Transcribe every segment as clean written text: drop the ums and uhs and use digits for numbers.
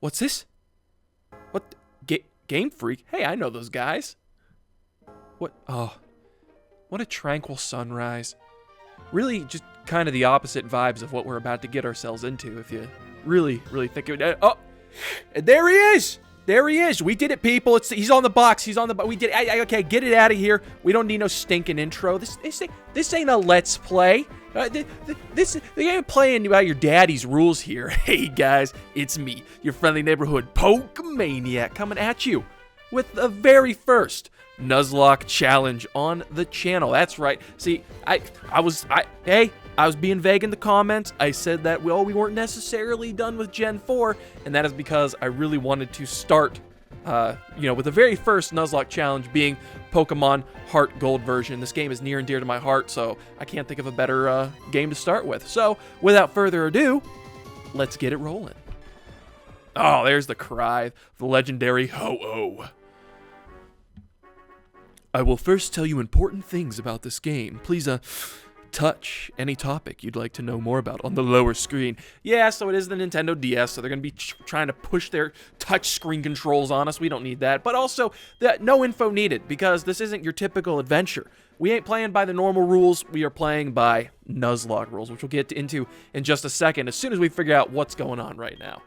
What's this? What? Game Freak? Hey, I know those guys. What? Oh, what a tranquil sunrise. Really just kind of the opposite vibes of what we're about to get ourselves into if you really think of it. Oh, there he is. There he is. We did it, people. He's on the box. He's on the box. We did it. Okay, get it out of here. We don't need no stinking intro. This ain't a let's play. They ain't playing by your daddy's rules here. Hey, guys, it's me, your friendly neighborhood Pokemaniac, coming at you with the very first Nuzlocke challenge on the channel. That's right. See, I was being vague in the comments. I said that we weren't necessarily done with Gen 4, and that is because I really wanted to start, with the very first Nuzlocke challenge being Pokemon HeartGold version. This game is near and dear to my heart, so I can't think of a better game to start with. So, without further ado, let's get it rolling. Oh, there's the cry, the legendary Ho-Oh. I will first tell you important things about this game. Please, touch any topic you'd like to know more about on the lower screen. Yeah, so it is the Nintendo DS, so they're going to be trying to push their touch screen controls on us. We don't need that. But also, no info needed, because this isn't your typical adventure. We ain't playing by the normal rules. We are playing by Nuzlocke rules, which we'll get into in just a second, as soon as we figure out what's going on right now.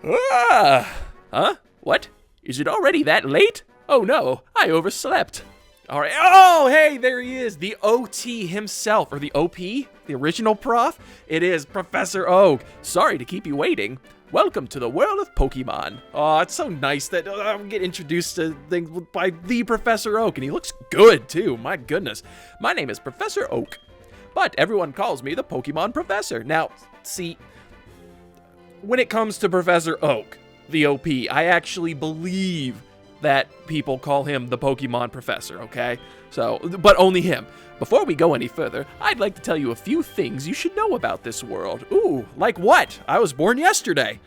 Huh? What? Is it already that late? Oh no, I overslept. All right. Oh, hey, there he is. The OT himself, or the OP, the original prof. It is Professor Oak. Sorry to keep you waiting. Welcome to the world of Pokemon. Oh, it's so nice that I get introduced to things by the Professor Oak, and he looks good, too. My goodness. My name is Professor Oak, but everyone calls me the Pokemon Professor. Now, see, when it comes to Professor Oak, the OP, I actually believe that people call him the Pokemon Professor, okay? So, but only him. Before we go any further, I'd like to tell you a few things you should know about this world. Ooh, like what? I was born yesterday.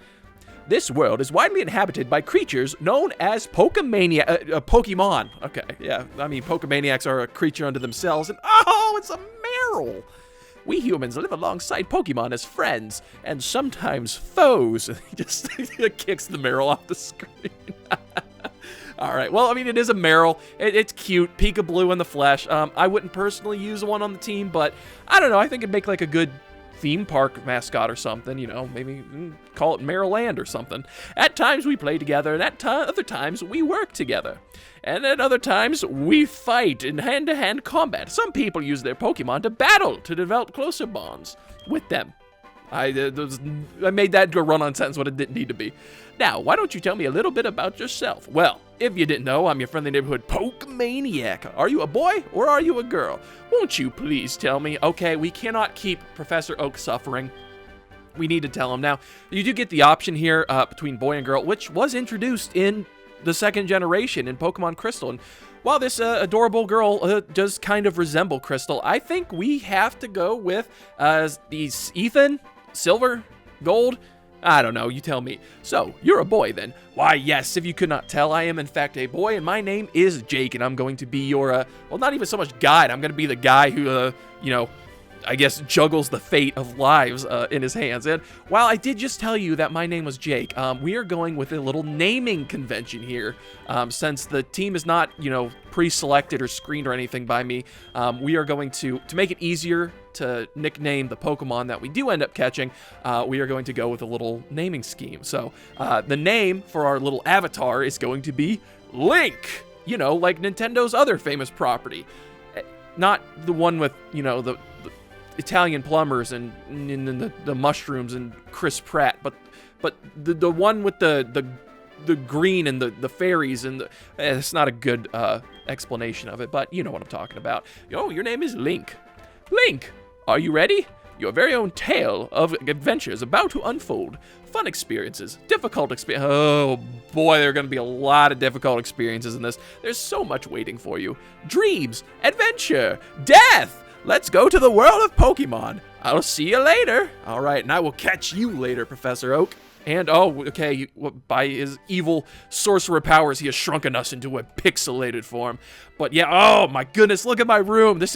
This world is widely inhabited by creatures known as Pokemon. Okay, yeah, I mean, Pokemaniacs are a creature unto themselves, and oh, it's a Meryl. We humans live alongside Pokemon as friends, and sometimes foes. He just kicks the Meryl off the screen. All right, well, I mean, it is a Meryl. It's cute, peekaboo in the flesh. I wouldn't personally use one on the team, but I don't know. I think it'd make like a good theme park mascot or something, maybe call it Maryland or something. At times we play together, and at other times we work together. And at other times we fight in hand-to-hand combat. Some people use their Pokemon to battle to develop closer bonds with them. I made that a run-on sentence when it didn't need to be. Now, why don't you tell me a little bit about yourself? Well, if you didn't know, I'm your friendly neighborhood Pokemaniac. Are you a boy or are you a girl? Won't you please tell me? Okay, we cannot keep Professor Oak suffering. We need to tell him. Now, you do get the option here between boy and girl, which was introduced in the second generation in Pokemon Crystal. And while this adorable girl does kind of resemble Crystal, I think we have to go with these Ethan, Silver, Gold. I don't know, you tell me. So, you're a boy then. Why, yes, if you could not tell, I am in fact a boy, and my name is Jake, and I'm going to be your, well, not even so much guide. I'm going to be the guy who, I guess juggles the fate of lives in his hands. And while I did just tell you that my name was Jake, we are going with a little naming convention here. Since the team is not, pre-selected or screened or anything by me, we are going to make it easier to nickname the Pokemon that we do end up catching, we are going to go with a little naming scheme. So the name for our little avatar is going to be Link, like Nintendo's other famous property. Not the one with, the Italian plumbers and the mushrooms and Chris Pratt, but the one with the green and the fairies and it's not a good explanation of it, but you know what I'm talking about. Your name is Link. Link, are you ready? Your very own tale of adventures about to unfold. Fun experiences, difficult experiences. Oh boy, there are going to be a lot of difficult experiences in this. There's so much waiting for you. Dreams, adventure, death. Let's go to the world of Pokemon. I'll see you later. All right, and I will catch you later, Professor Oak. And, okay, by his evil sorcerer powers, he has shrunken us into a pixelated form. But yeah, oh my goodness, look at my room. This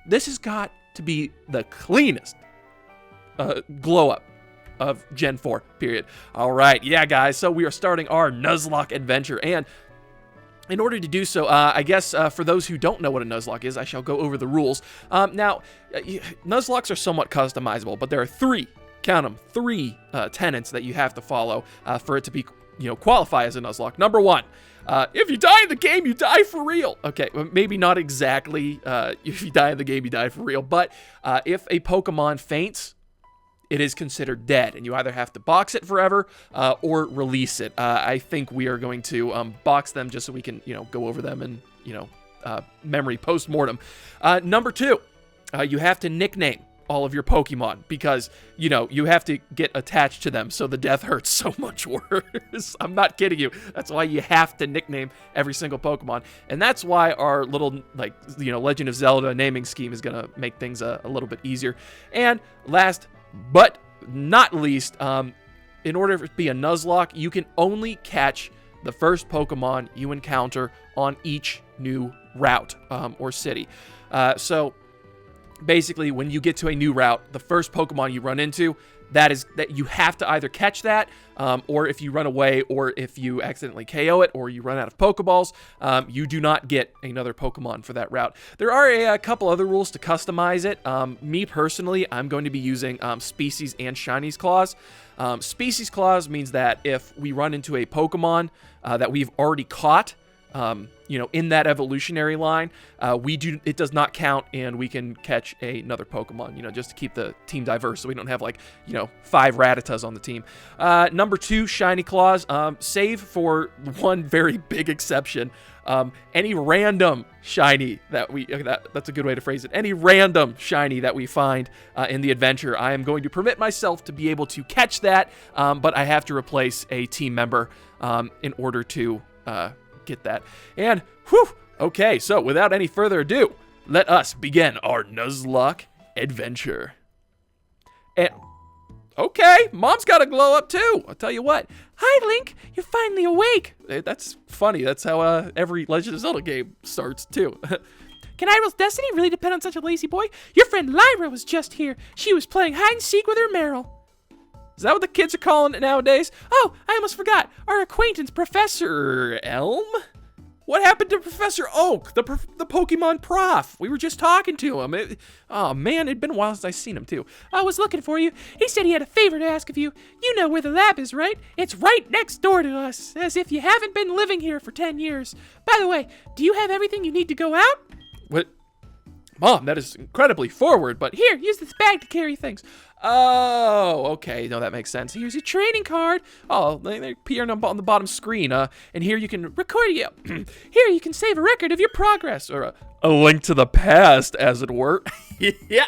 has got to be the cleanest glow-up of Gen 4, period. All right, yeah, guys, so we are starting our Nuzlocke adventure, and in order to do so, I guess for those who don't know what a Nuzlocke is, I shall go over the rules. Now, Nuzlocks are somewhat customizable, but there are three, count them, three tenets that you have to follow for it to be, qualify as a Nuzlocke. Number one, if you die in the game, you die for real. Okay, well, maybe not exactly if you die in the game, you die for real, but if a Pokemon faints, it is considered dead, and you either have to box it forever or release it. I think we are going to box them just so we can, go over them and, memory post-mortem. Number two, you have to nickname all of your Pokemon because, you have to get attached to them so the death hurts so much worse. I'm not kidding you. That's why you have to nickname every single Pokemon. And that's why our little, Legend of Zelda naming scheme is going to make things a little bit easier. And last but not least, in order for it to be a Nuzlocke, you can only catch the first Pokemon you encounter on each new route or city. So basically, when you get to a new route, the first Pokemon you run into, that you have to either catch that, or if you run away, or if you accidentally KO it, or you run out of Pokeballs, you do not get another Pokemon for that route. There are a couple other rules to customize it. Me personally, I'm going to be using Species and Shiny's Claws. Species Claws means that if we run into a Pokemon that we've already caught, in that evolutionary line, it does not count, and we can catch another Pokemon, just to keep the team diverse, so we don't have 5 Rattatas on the team. Number two, Shiny Claws, save for one very big exception. Any random shiny that's a good way to phrase it. Any random shiny that we find in the adventure, I am going to permit myself to be able to catch that, but I have to replace a team member in order to get that. And whew, okay, so without any further ado, let us begin our Nuzlocke adventure. And okay, Mom's got a glow up too. I'll tell you what. Hi, Link, you're finally awake. That's funny. That's how every Legend of Zelda game starts too. Can Iril's destiny really depend on such a lazy boy? Your friend Lyra was just here. She was playing hide and seek with her Meryl. Is that what the kids are calling it nowadays? Oh, I almost forgot. Our acquaintance, Professor Elm? What happened to Professor Oak, the Pokemon prof? We were just talking to him. Oh, man, it'd been a while since I seen him, too. I was looking for you. He said he had a favor to ask of you. You know where the lab is, right? It's right next door to us, as if you haven't been living here for 10 years. By the way, do you have everything you need to go out? What? Mom, that is incredibly forward, but here, use this bag to carry things. Oh, okay. No, that makes sense. Here's your training card. Oh, they appear on the bottom screen. And here you can record you. Here you can save a record of your progress, or a link to the past, as it were. Yeah.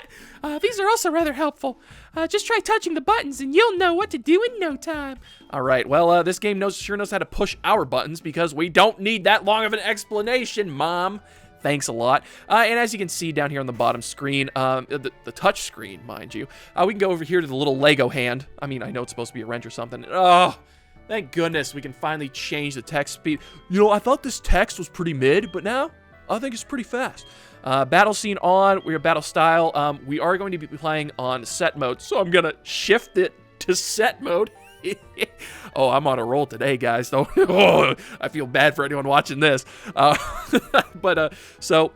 These are also rather helpful. Just try touching the buttons, and you'll know what to do in no time. All right. Well, this game sure knows how to push our buttons because we don't need that long of an explanation, Mom. Thanks a lot. And as you can see down here on the bottom screen, the touch screen, mind you, we can go over here to the little Lego hand. I mean, I know it's supposed to be a wrench or something. Oh, thank goodness we can finally change the text speed. I thought this text was pretty mid, but now I think it's pretty fast. Battle scene on. We're battle style. We are going to be playing on set mode, so I'm going to shift it to set mode. Oh, I'm on a roll today, guys. So, I feel bad for anyone watching this. So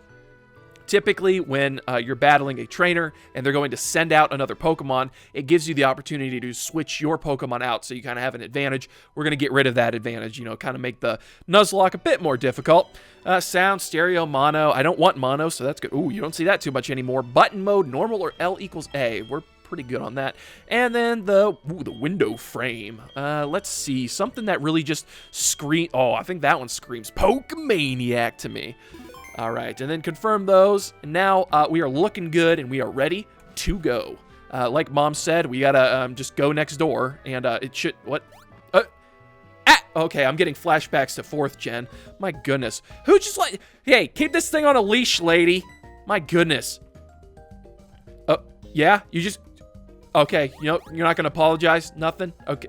typically when you're battling a trainer and they're going to send out another Pokemon, it gives you the opportunity to switch your Pokemon out so you kind of have an advantage. We're going to get rid of that advantage, kind of make the Nuzlocke a bit more difficult. Sound, stereo, mono. I don't want mono, so that's good. Ooh, you don't see that too much anymore. Button mode, normal, or L equals A. We're pretty good on that. And then the window frame. Let's see. Something that really just screams. Oh, I think that one screams Pokemaniac to me. All right, and then confirm those. And now we are looking good, and we are ready to go. Like Mom said, we gotta just go next door, and it should... What? Okay, I'm getting flashbacks to 4th gen. My goodness. Who just like... Hey, keep this thing on a leash, lady. My goodness. Yeah? You just... Okay, you're not gonna apologize? Nothing? Okay,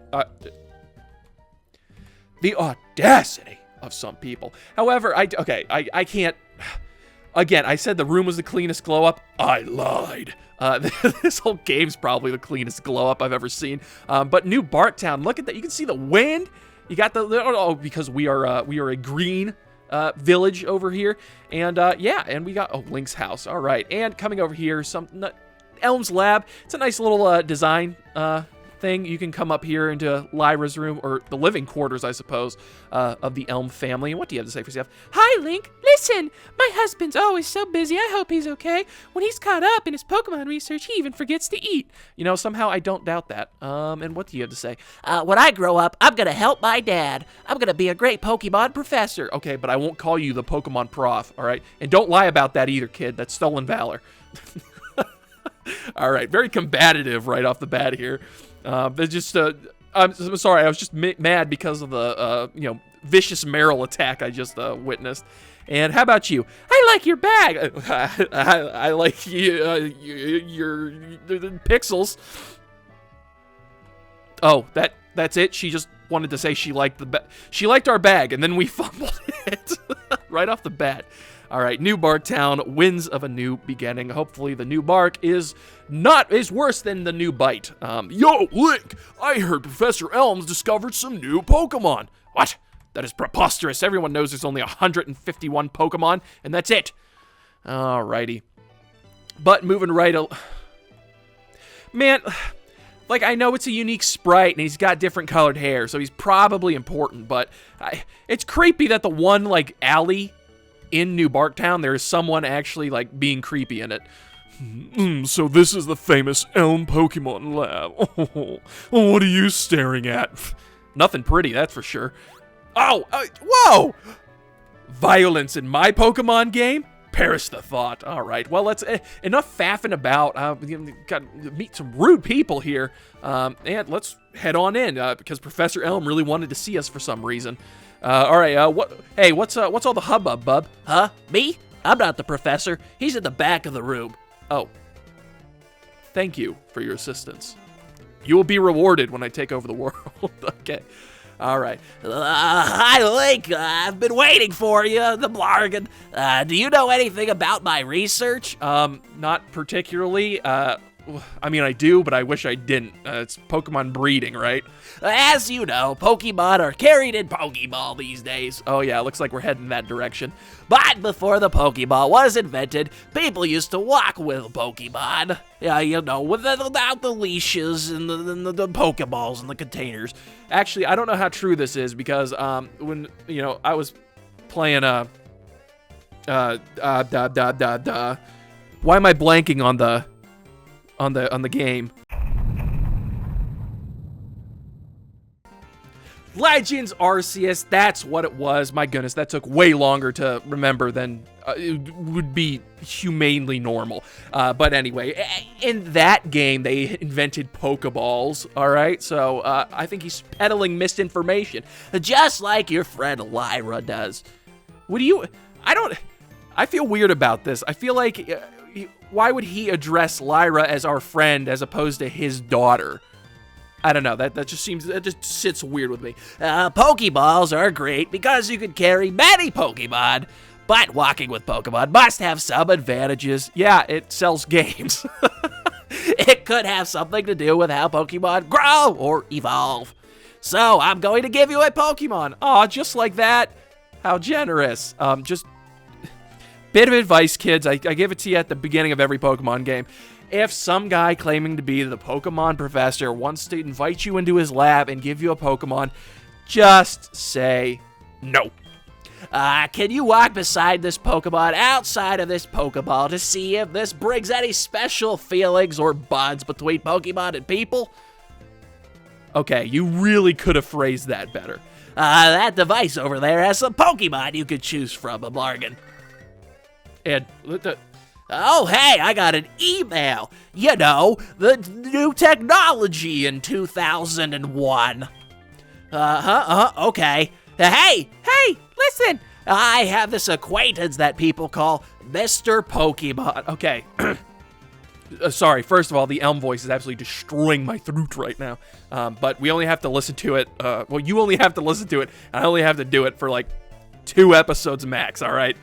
the audacity of some people. However, I can't... Again, I said the room was the cleanest glow up. I lied. This whole game's probably the cleanest glow up I've ever seen. But New Barktown, look at that. You can see the wind. You got because we are a green village over here. And yeah, and we got Link's house. All right, and coming over here, Elm's lab. It's a nice little design thing. You can come up here into Lyra's room, or the living quarters, I suppose, of the Elm family. And what do you have to say for yourself? Hi, Link. Listen, my husband's always so busy. I hope he's okay. When he's caught up in his Pokemon research, he even forgets to eat. You know, somehow I don't doubt that. And what do you have to say? When I grow up, I'm going to help my dad. I'm going to be a great Pokemon professor. Okay, but I won't call you the Pokemon prof, all right? And don't lie about that either, kid. That's stolen valor. All right, very combative right off the bat here. I'm sorry, I was just mad because of the, vicious Meryl attack I just witnessed. And how about you? I like your bag. I like your pixels. Oh, that's it? She just wanted to say she liked she liked our bag, and then we fumbled it right off the bat. All right, New Barktown, winds of a new beginning. Hopefully the new bark is worse than the new bite. Yo, Link, I heard Professor Elms discovered some new Pokemon. What? That is preposterous. Everyone knows there's only 151 Pokemon, and that's it. Alrighty. But moving right man, like, I know it's a unique sprite, and he's got different colored hair, so he's probably important, but it's creepy that the one, like, alley in New Barktown, there is someone actually, like, being creepy in it. So this is the famous Elm Pokemon Lab. What are you staring at? Nothing pretty, that's for sure. Oh, whoa! Violence in my Pokemon game? Perish the thought. All right, well, let's enough faffing about. Got to meet some rude people here, and let's head on in because Professor Elm really wanted to see us for some reason. All right, what's all the hubbub, bub? Huh? Me? I'm not the professor. He's in the back of the room. Oh. Thank you for your assistance. You will be rewarded when I take over the world. Okay. All right. Hi, Link. I've been waiting for you, the Blargan. Do you know anything about my research? Not particularly. I mean, I do, but I wish I didn't. It's Pokemon breeding, right? As you know, Pokemon are carried in Pokeball these days. Oh, yeah, looks like we're heading in that direction. But before the Pokeball was invented, people used to walk with Pokemon. Yeah, without the leashes and the Pokeballs and the containers. Actually, I don't know how true this is because when, I was playing why am I blanking on the game? Legends Arceus, that's what it was. My goodness, that took way longer to remember than it would be humanely normal. But anyway, in that game, they invented Pokeballs, all right? So I think he's peddling misinformation, just like your friend Lyra does. I feel weird about this. I feel like, why would he address Lyra as our friend as opposed to his daughter? I don't know, that just sits weird with me. Pokeballs are great because you can carry many Pokemon, but walking with Pokemon must have some advantages. Yeah, it sells games. It could have something to do with how Pokemon grow or evolve. So I'm going to give you a Pokemon. Aw, just like that? How generous. Just bit of advice, kids. I give it to you at the beginning of every Pokemon game. If some guy claiming to be the Pokemon professor wants to invite you into his lab and give you a Pokemon, just say no. Can you walk beside this Pokemon outside of this Pokeball to see if this brings any special feelings or bonds between Pokemon and people? Okay, you really could have phrased that better. That device over there has some Pokemon you could choose from, a bargain. And oh, hey, I got an email. You know, the new technology in 2001. Okay. Hey, Listen. I have this acquaintance that people call Mr. Pokemon. Okay. Sorry, first of all, the Elm voice is absolutely destroying my throat right now. But we only have to listen to it. Well, you only have to listen to it. I only have to do it for like 2 episodes max, all right?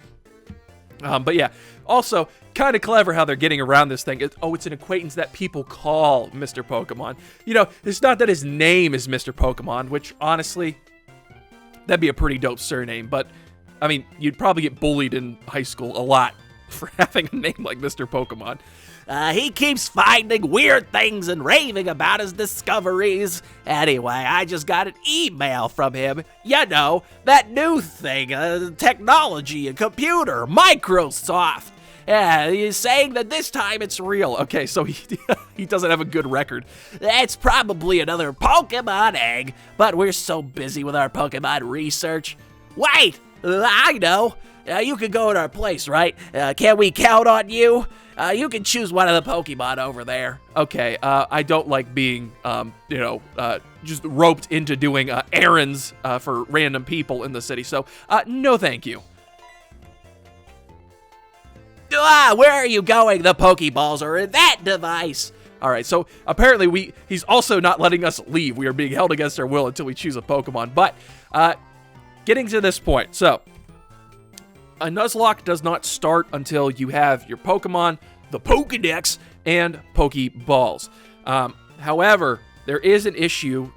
But yeah, also kind of clever how they're getting around this thing. It's an acquaintance that people call Mr. Pokemon. You know, it's not that his name is Mr. Pokemon, which honestly, that'd be a pretty dope surname. But I mean, you'd probably get bullied in high school a lot for having a name like Mr. Pokemon. He keeps finding weird things and raving about his discoveries. Anyway, I just got an email from him. You know, that new thing, technology, a computer, Microsoft. Yeah, he's saying that this time it's real. Okay, so he doesn't have a good record. It's probably another Pokemon egg, but we're so busy with our Pokemon research. Wait, I know. You can go to our place, right? Can we count on you? You can choose one of the Pokemon over there. Okay, I don't like being, just roped into doing errands for random people in the city, so no thank you. Where are you going? The Pokeballs are in that device. All right, so apparently he's also not letting us leave. We are being held against our will until we choose a Pokemon. But getting to this point, so a Nuzlocke does not start until you have your Pokemon, the Pokedex, and Pokeballs. However, there is an issue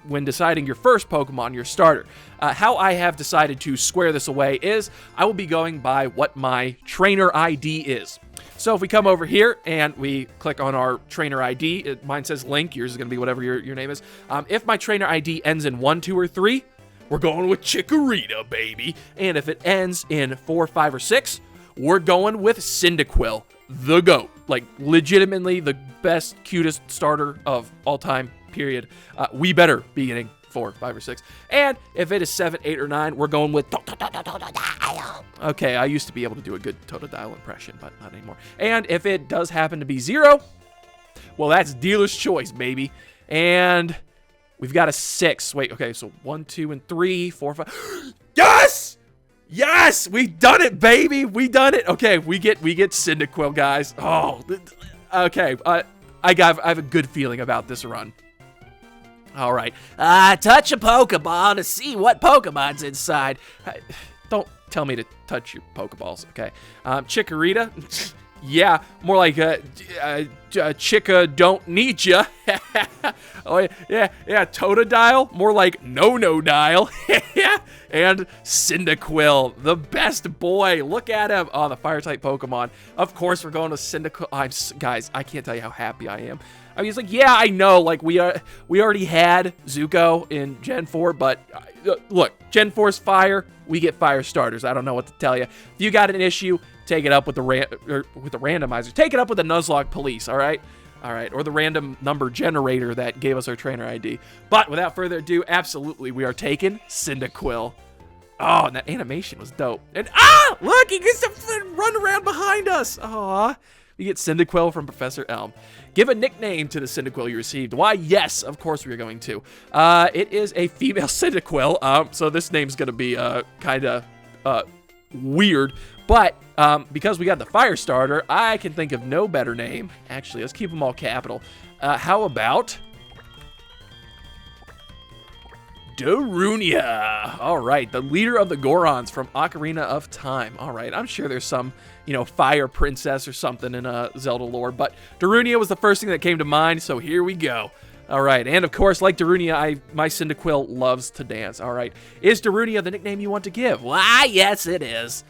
when deciding your first Pokemon, your starter. How I have decided to square this away is I will be going by what my trainer ID is. So if we come over here and we click on our trainer ID, mine says Link, yours is going to be whatever your name is. If my trainer ID ends in 1, 2, or 3, we're going with Chikorita, baby. And if it ends in 4, 5, or 6, we're going with Cyndaquil, the GOAT. Like, legitimately the best, cutest starter of all time, period. We better be getting 4, 5, or 6. And if it is 7, 8, or 9, we're going with Totodile. Okay, I used to be able to do a good Totodile impression, but not anymore. And if it does happen to be 0, well, that's dealer's choice, baby. And we've got a 6. Wait, okay, so 1, 2, and 3, 4, 5. Yes! Yes! We done it, baby! We done it! Okay, we get Cyndaquil, guys. Oh, okay. I have a good feeling about this run. All right. Touch a Pokeball to see what Pokemon's inside. Don't tell me to touch your Pokeballs, okay? Chikorita? Yeah, more like Chicka don't need ya. Oh, yeah, Totodile, more like no-no-dile. And Cyndaquil, the best boy. Look at him. Oh, the fire-type Pokemon. Of course, we're going to Cyndaquil. Guys, I can't tell you how happy I am. I mean, he's like, yeah, I know, like, we already had Zuko in Gen 4, but look, Gen 4's fire, we get fire starters. I don't know what to tell you. If you got an issue, take it up with the randomizer. Take it up with the Nuzlocke police, all right? All right, or the random number generator that gave us our trainer ID. But without further ado, absolutely, we are taking Cyndaquil. Oh, and that animation was dope. And, look, he gets to run around behind us. Aw. We get Cyndaquil from Professor Elm. Give a nickname to the Cyndaquil you received. Why, yes, of course we are going to. It is a female Cyndaquil, so this name's going to be kind of weird. But because we got the fire starter, I can think of no better name. Actually, let's keep them all capital. How about Darunia? All right, the leader of the Gorons from Ocarina of Time. All right, I'm sure there's some, fire princess or something in Zelda lore, but Darunia was the first thing that came to mind, so here we go. All right, and of course, like Darunia, my Cyndaquil loves to dance. All right, is Darunia the nickname you want to give? Why, yes, it is.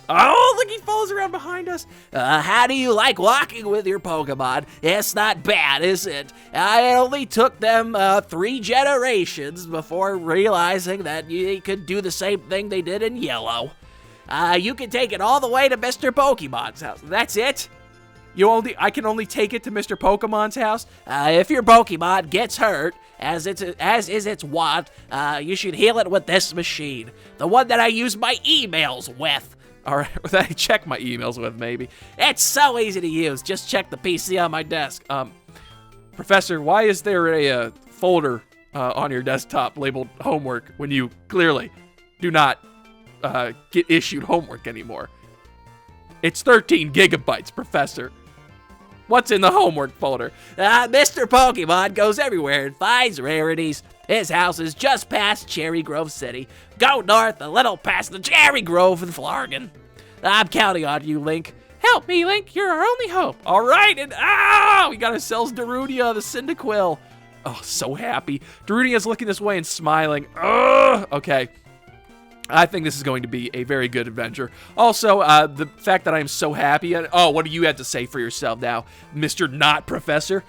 Oh, look, he follows around behind us. How do you like walking with your Pokemon? It's not bad, is it? It only took them 3 generations before realizing that you could do the same thing they did in Yellow. You can take it all the way to Mr. Pokemon's house. That's it? I can only take it to Mr. Pokemon's house? If your Pokemon gets hurt, as is its wont, you should heal it with this machine. The one that I use my emails with. All right, that I check my emails with, maybe. It's so easy to use. Just check the PC on my desk. Professor, why is there a folder on your desktop labeled homework when you clearly do not get issued homework anymore? It's 13 gigabytes, Professor. What's in the homework folder? Mr. Pokemon goes everywhere and finds rarities. His house is just past Cherry Grove City. Go north a little past the Cherry Grove in Flargon. I'm counting on you, Link. Help me, Link. You're our only hope. All right, and we got ourselves Darunia, the Cyndaquil. Oh, so happy. Darunia's looking this way and smiling. Okay. I think this is going to be a very good adventure. Also, the fact that I am so happy. What do you have to say for yourself now, Mr. Not Professor?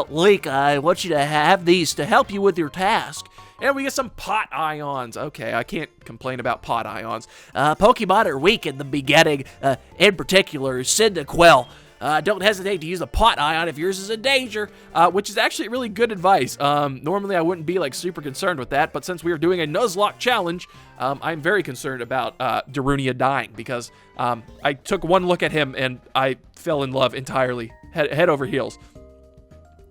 Link, I want you to have these to help you with your task. And we get some pot ions. Okay, I can't complain about pot ions. Pokemon are weak in the beginning, in particular, Cyndaquil. Don't hesitate to use a pot ion if yours is in danger. Which is actually really good advice. Normally I wouldn't be like super concerned with that, but since we are doing a Nuzlocke challenge, I'm very concerned about Darunia dying because I took one look at him and I fell in love entirely, head over heels.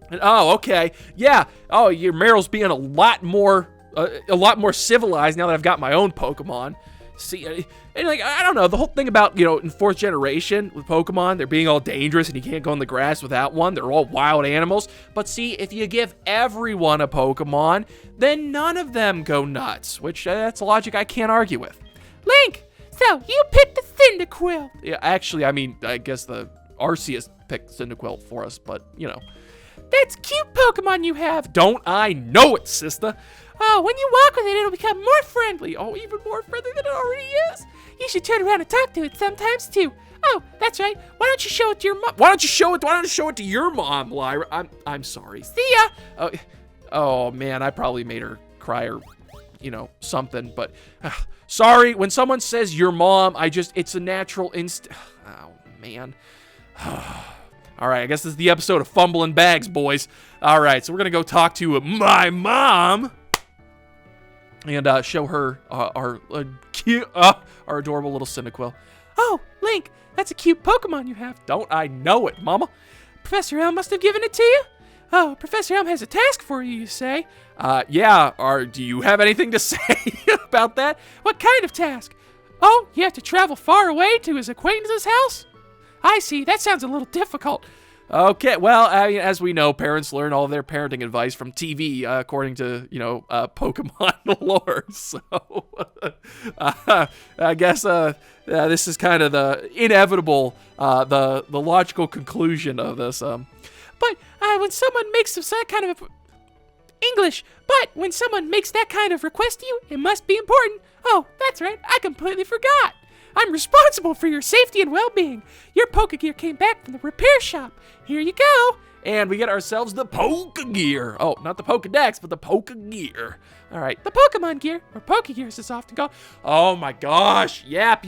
And, okay, yeah. Your Meryl's being a lot more civilized now that I've got my own Pokemon. See, and like, I don't know, the whole thing about, in 4th generation with Pokemon, they're being all dangerous and you can't go in the grass without one. They're all wild animals. But see, if you give everyone a Pokemon, then none of them go nuts, which that's a logic I can't argue with. Link, so you picked the Cyndaquil. Yeah, actually, I mean, I guess the Arceus picked Cyndaquil for us, but, That's cute Pokemon you have. Don't I know it, sister? Oh, when you walk with it, it'll become more friendly. Oh, even more friendly than it already is. You should turn around and talk to it sometimes, too. Oh, that's right. Why don't you show it to your mom? Why don't you show it to your mom, Lyra? I'm sorry. See ya. Oh, man, I probably made her cry or, something. But, sorry, when someone says your mom, it's a natural instinct. Oh, man. All right, I guess this is the episode of Fumbling Bags, boys. All right, so we're going to go talk to my mom and show her our adorable little Cyndaquil. Oh, Link, that's a cute Pokemon you have. Don't I know it, Mama? Professor Elm must have given it to you? Oh, Professor Elm has a task for you, you say? Yeah, do you have anything to say about that? What kind of task? Oh, you have to travel far away to his acquaintance's house? I see, that sounds a little difficult. Okay, well, as we know, parents learn all of their parenting advice from TV, according to, Pokemon lore. So, I guess this is kind of the inevitable, the logical conclusion of this. But when someone makes some kind of English, but when someone makes that kind of request to you, it must be important. Oh, that's right, I completely forgot. I'm responsible for your safety and well-being. Your Pokegear came back from the repair shop. Here you go. And we get ourselves the Pokegear. Oh, not the Pokedex, but the Pokegear. All right. The Pokemon gear, or Pokegear as it's often called. Oh my gosh. Yap,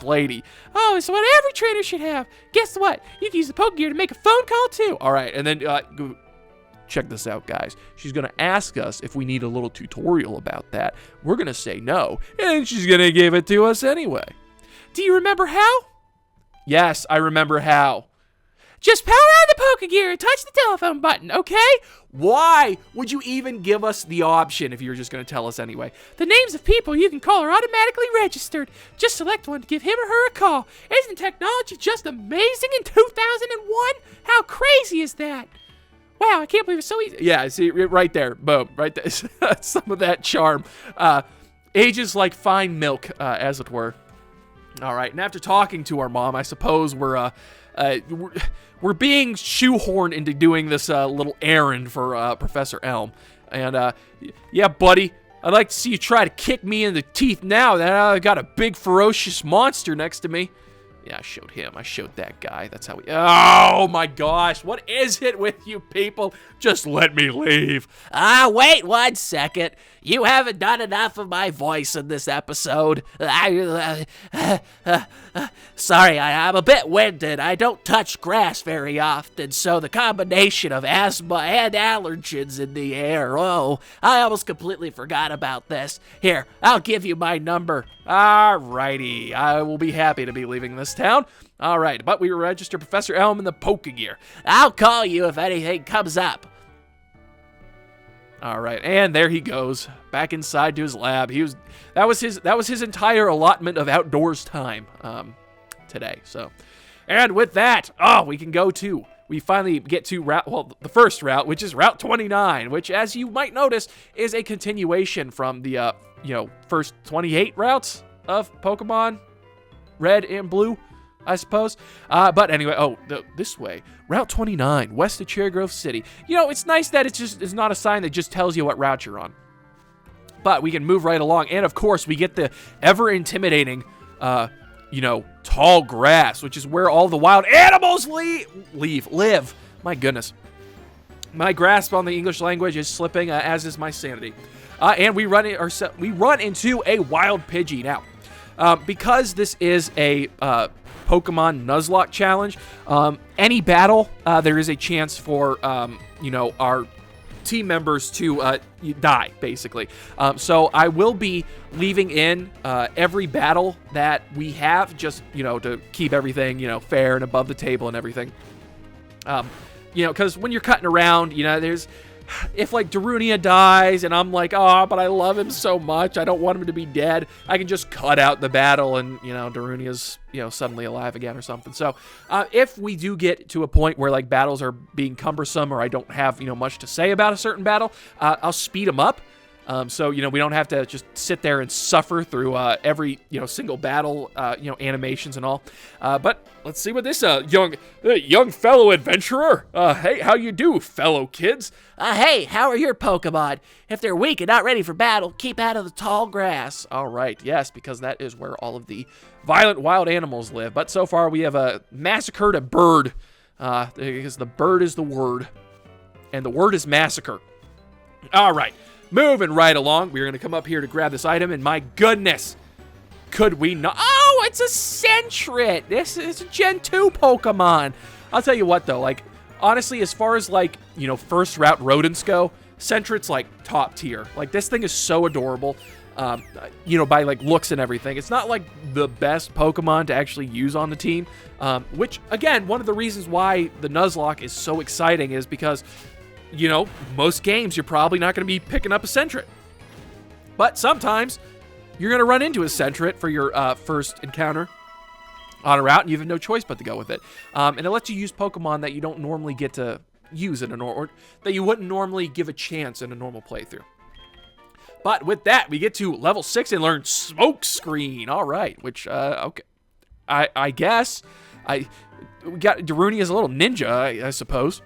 lady. Oh, it's what every trainer should have. Guess what? You can use the Pokegear to make a phone call, too. All right, and then check this out, guys. She's going to ask us if we need a little tutorial about that. We're going to say no, and she's going to give it to us anyway. Do you remember how? Yes, I remember how. Just power on the Pokegear and touch the telephone button, okay? Why would you even give us the option if you're just going to tell us anyway? The names of people you can call are automatically registered. Just select one to give him or her a call. Isn't technology just amazing in 2001? How crazy is that? Wow, I can't believe it's so easy. Yeah, see, right there. Boom, right there. Some of that charm. Ages like fine milk, as it were. All right, and after talking to our mom, I suppose we're being shoehorned into doing this little errand for Professor Elm. And, yeah, buddy, I'd like to see you try to kick me in the teeth now that I've got a big, ferocious monster next to me. Yeah, I showed him. I showed that guy. That's how we... Oh, my gosh. What is it with you people? Just let me leave. Wait 1 second. You haven't done enough of my voice in this episode. Sorry, I'm a bit winded. I don't touch grass very often, so the combination of asthma and allergens in the air. Oh, I almost completely forgot about this. Here, I'll give you my number. Alrighty. I will be happy to be leaving this town. All right, but we register Professor Elm in the Pokegear. I'll call you if anything comes up. All right, and there he goes, back inside to his lab. That was his entire allotment of outdoors time today. So, and with that, we finally get to the first route, which is Route 29, which, as you might notice, is a continuation from the first 28 routes of Pokemon red and blue, I suppose. But anyway, this way. Route 29, west of Cherry Grove City. You know, it's nice that it's not a sign that just tells you what route you're on. But we can move right along. And, of course, we get the ever-intimidating, tall grass, which is where all the wild animals live. My goodness. My grasp on the English language is slipping, as is my sanity. And we run into a wild Pidgey. Now, because this is a Pokemon Nuzlocke challenge, any battle, there is a chance for, our team members to die, basically. So I will be leaving in every battle that we have, just, to keep everything, fair and above the table and everything. Because when you're cutting around, if like Darunia dies and I'm like, oh, but I love him so much, I don't want him to be dead, I can just cut out the battle and, Darunia's, suddenly alive again or something. So if we do get to a point where like battles are being cumbersome or I don't have, much to say about a certain battle, I'll speed them up. So, we don't have to just sit there and suffer through every, single battle, animations and all. But let's see what this young fellow adventurer. Hey, how you do, fellow kids? Hey, how are your Pokemon? If they're weak and not ready for battle, keep out of the tall grass. All right, yes, because that is where all of the violent wild animals live. But so far we have massacred a bird, because the bird is the word, and the word is massacre. All right. Moving right along, we're going to come up here to grab this item, and my goodness, could we not? Oh, it's a Sentret. This is a Gen 2 Pokemon. I'll tell you what, though, like, honestly, as far as, like, first route rodents go, Sentret's, like, top tier. Like, this thing is so adorable, by, like, looks and everything. It's not, like, the best Pokemon to actually use on the team, which, again, one of the reasons why the Nuzlocke is so exciting is because most games you're probably not going to be picking up a Sentret. But sometimes you're going to run into a Sentret for your first encounter on a route, and you have no choice but to go with it. And it lets you use Pokemon that you don't normally get to use in or that you wouldn't normally give a chance in a normal playthrough. But with that, we get to level 6 and learn Smoke Screen. All right, which, okay. I guess. We got Darunia as a little ninja, I suppose.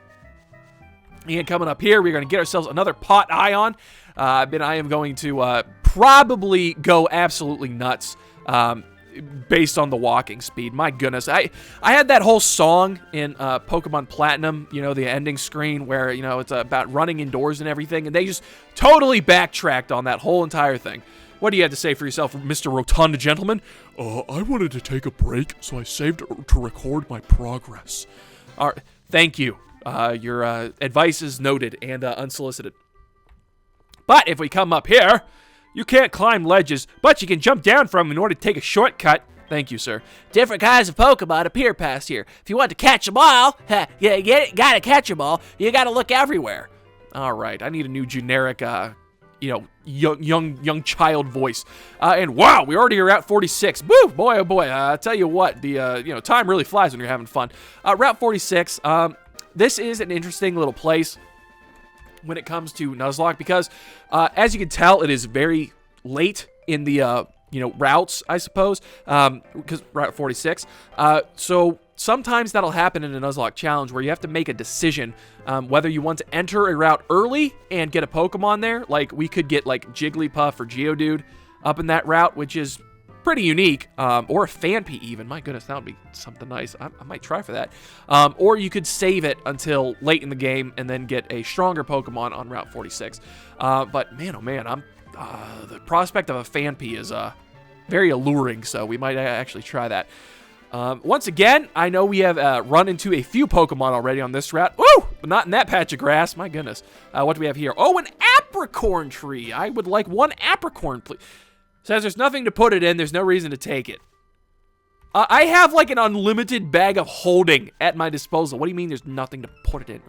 And coming up here, we're going to get ourselves another Pot Ion. And I am going to probably go absolutely nuts based on the walking speed. My goodness. I had that whole song in Pokemon Platinum, the ending screen where, it's about running indoors and everything. And they just totally backtracked on that whole entire thing. What do you have to say for yourself, Mr. Rotunda Gentleman? I wanted to take a break, so I saved it to record my progress. All right, thank you. Your advice is noted and unsolicited. But if we come up here, you can't climb ledges, but you can jump down from them in order to take a shortcut. Thank you, sir. Different kinds of Pokemon appear past here. If you want to catch them all, you gotta catch them all. You gotta look everywhere. All right, I need a new generic, young child voice. And wow, we already are at 46. Woo, boy, oh boy. I tell you what, the time really flies when you're having fun. Route 46. This is an interesting little place when it comes to Nuzlocke because, as you can tell, it is very late in the, routes, I suppose, because Route 46. So sometimes that'll happen in a Nuzlocke challenge where you have to make a decision whether you want to enter a route early and get a Pokemon there. Like, we could get, like, Jigglypuff or Geodude up in that route, which is pretty unique, or a Phanpy even. My goodness, that would be something nice. I might try for that. Or you could save it until late in the game and then get a stronger Pokemon on Route 46. But man, oh man, the prospect of a Phanpy is very alluring, so we might actually try that. Once again, I know we have run into a few Pokemon already on this route. Woo! But not in that patch of grass. My goodness. What do we have here? Oh, an Apricorn tree. I would like one Apricorn, please. Says there's nothing to put it in. There's no reason to take it. I have like an unlimited bag of holding at my disposal. What do you mean there's nothing to put it in?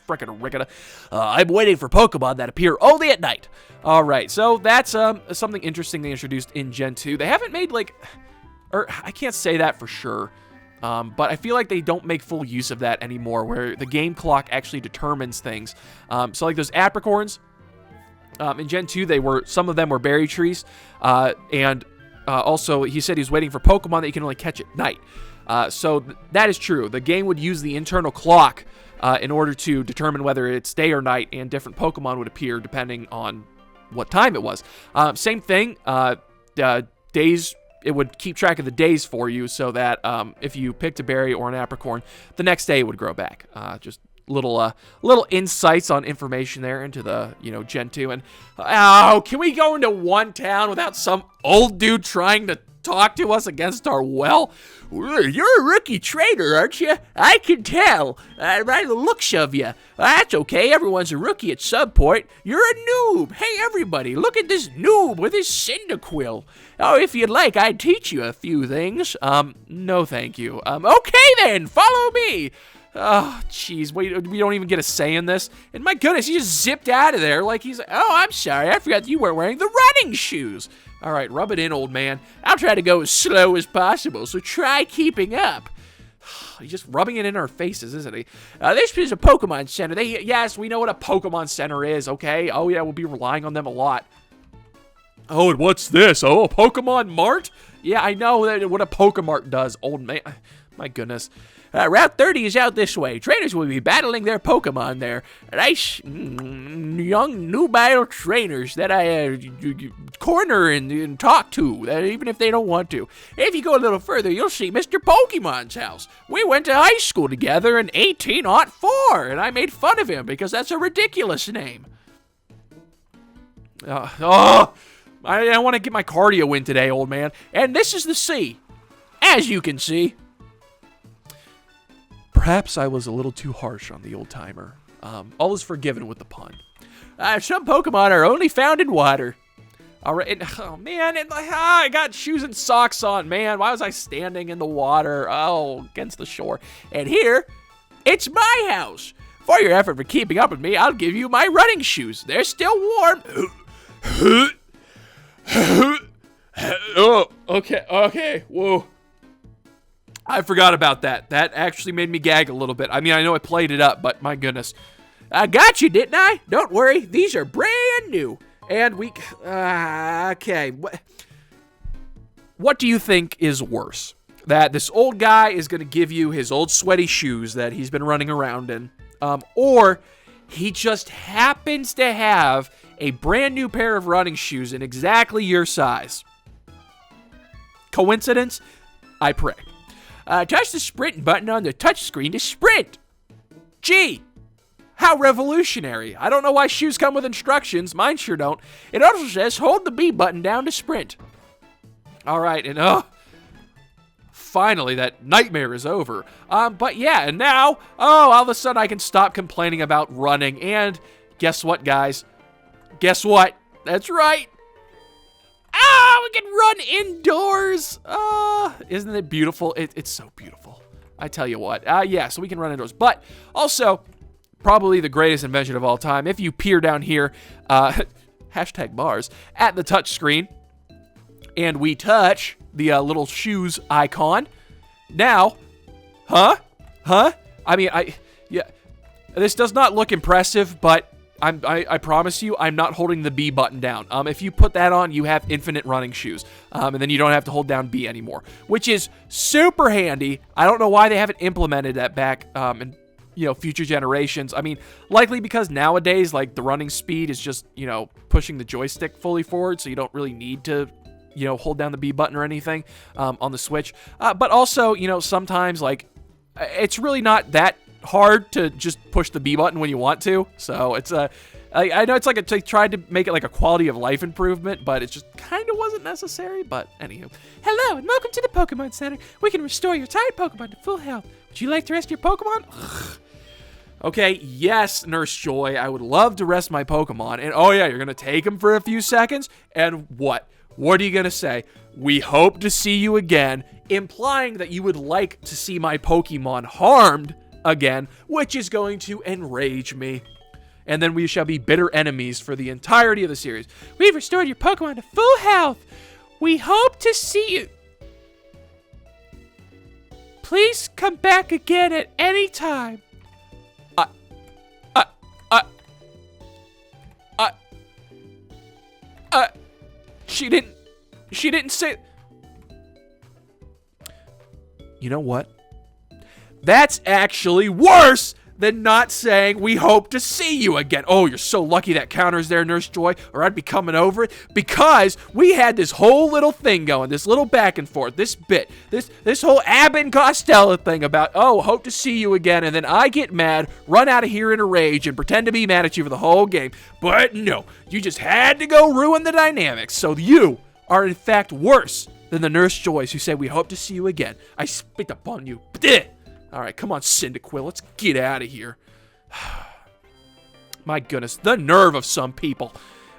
Frickin' ricketa. I'm waiting for Pokemon that appear only at night. All right, so that's something interesting they introduced in Gen 2. They haven't made like, or I can't say that for sure, but I feel like they don't make full use of that anymore, where the game clock actually determines things. So like those Apricorns, in Gen 2, some of them were berry trees, and also, he said he's waiting for Pokemon that you can only catch at night. So that is true. The game would use the internal clock in order to determine whether it's day or night, and different Pokemon would appear depending on what time it was. Same thing, days, it would keep track of the days for you so that if you picked a berry or an apricorn, the next day it would grow back. Just little insights on information there into the, Gen 2. And, can we go into one town without some old dude trying to talk to us against our will? You're a rookie trainer, aren't you? I can tell by the looks of you. That's okay. Everyone's a rookie at some point. You're a noob. Hey, everybody, look at this noob with his Cyndaquil. Oh, if you'd like, I'd teach you a few things. No, thank you. Okay then, follow me. Oh, jeez, we don't even get a say in this. And my goodness, he just zipped out of there like he's like, Oh, I'm sorry. I forgot you weren't wearing the running shoes. all right, rub it in, old man. I'll try to go as slow as possible, so try keeping up. He's just rubbing it in our faces, isn't he? This is a Pokemon Center. Yes, we know what a Pokemon Center is, okay? Oh, yeah, we'll be relying on them a lot. Oh, and what's this? Oh, a Pokemon Mart? Yeah, I know what a Pokemart does, old man. My goodness. Route 30 is out this way. Trainers will be battling their Pokemon there. Nice, young, nubile trainers that I corner and talk to, even if they don't want to. If you go a little further, you'll see Mr. Pokemon's house. We went to high school together in 1804, and I made fun of him because that's a ridiculous name. I want to get my cardio in today, old man. And this is the sea, as you can see. Perhaps I was a little too harsh on the old-timer. All is forgiven with the pun. Some Pokemon are only found in water. All right, oh man, I got shoes and socks on, man. Why was I standing in the water? Oh, against the shore. And here, it's my house. For your effort for keeping up with me, I'll give you my running shoes. They're still warm. Oh, okay, whoa. I forgot about that. That actually made me gag a little bit. I mean, I know I played it up, but my goodness. I got you, didn't I? Don't worry, these are brand new. And we, okay. What do you think is worse? That this old guy is going to give you his old sweaty shoes that he's been running around in, or he just happens to have a brand new pair of running shoes in exactly your size? Coincidence? I pray. Touch the sprint button on the touchscreen to sprint. Gee, how revolutionary. I don't know why shoes come with instructions. Mine sure don't. It also says hold the B button down to sprint. All right, and finally, that nightmare is over. But yeah, and now, all of a sudden I can stop complaining about running. And guess what, guys? Guess what? That's right. We can run indoors. Isn't it beautiful? It's so beautiful. I tell you what. Yeah, so we can run indoors. But also, probably the greatest invention of all time. If you peer down here, hashtag bars, at the touch screen, and we touch the little shoes icon. Now, I mean, yeah, this does not look impressive, but I promise you, I'm not holding the B button down. If you put that on, you have infinite running shoes, and then you don't have to hold down B anymore, which is super handy. I don't know why they haven't implemented that back in future generations. I mean, likely because nowadays, like, the running speed is just pushing the joystick fully forward, so you don't really need to hold down the B button or anything on the Switch. But also, sometimes, like, it's really not that hard to just push the B button when you want to. So it's I know it's like they tried to make it like a quality of life improvement, but it just kind of wasn't necessary. But anywho. Hello and welcome to the Pokemon Center. We can restore your tired Pokemon to full health. Would you like to rest your Pokemon? Okay, yes, Nurse Joy, I would love to rest my Pokemon. And oh yeah, you're gonna take them for a few seconds, and what? What are you gonna say? We hope to see you again, implying that you would like to see my Pokemon harmed again, which is going to enrage me. And then we shall be bitter enemies for the entirety of the series. We've restored your Pokemon to full health. We hope to see you. Please come back again at any time. She didn't say, you know what? That's actually worse than not saying we hope to see you again. Oh, you're so lucky that counter's there, Nurse Joy, or I'd be coming over it, because we had this whole little thing going, this little back and forth, this bit, this whole Abbott and Costello thing about, oh, hope to see you again, and then I get mad, run out of here in a rage, and pretend to be mad at you for the whole game. But no, you just had to go ruin the dynamics, so you are in fact worse than the Nurse Joys who say we hope to see you again. I spit upon you. Blech. All right, come on, Cyndaquil, let's get out of here. My goodness, the nerve of some people.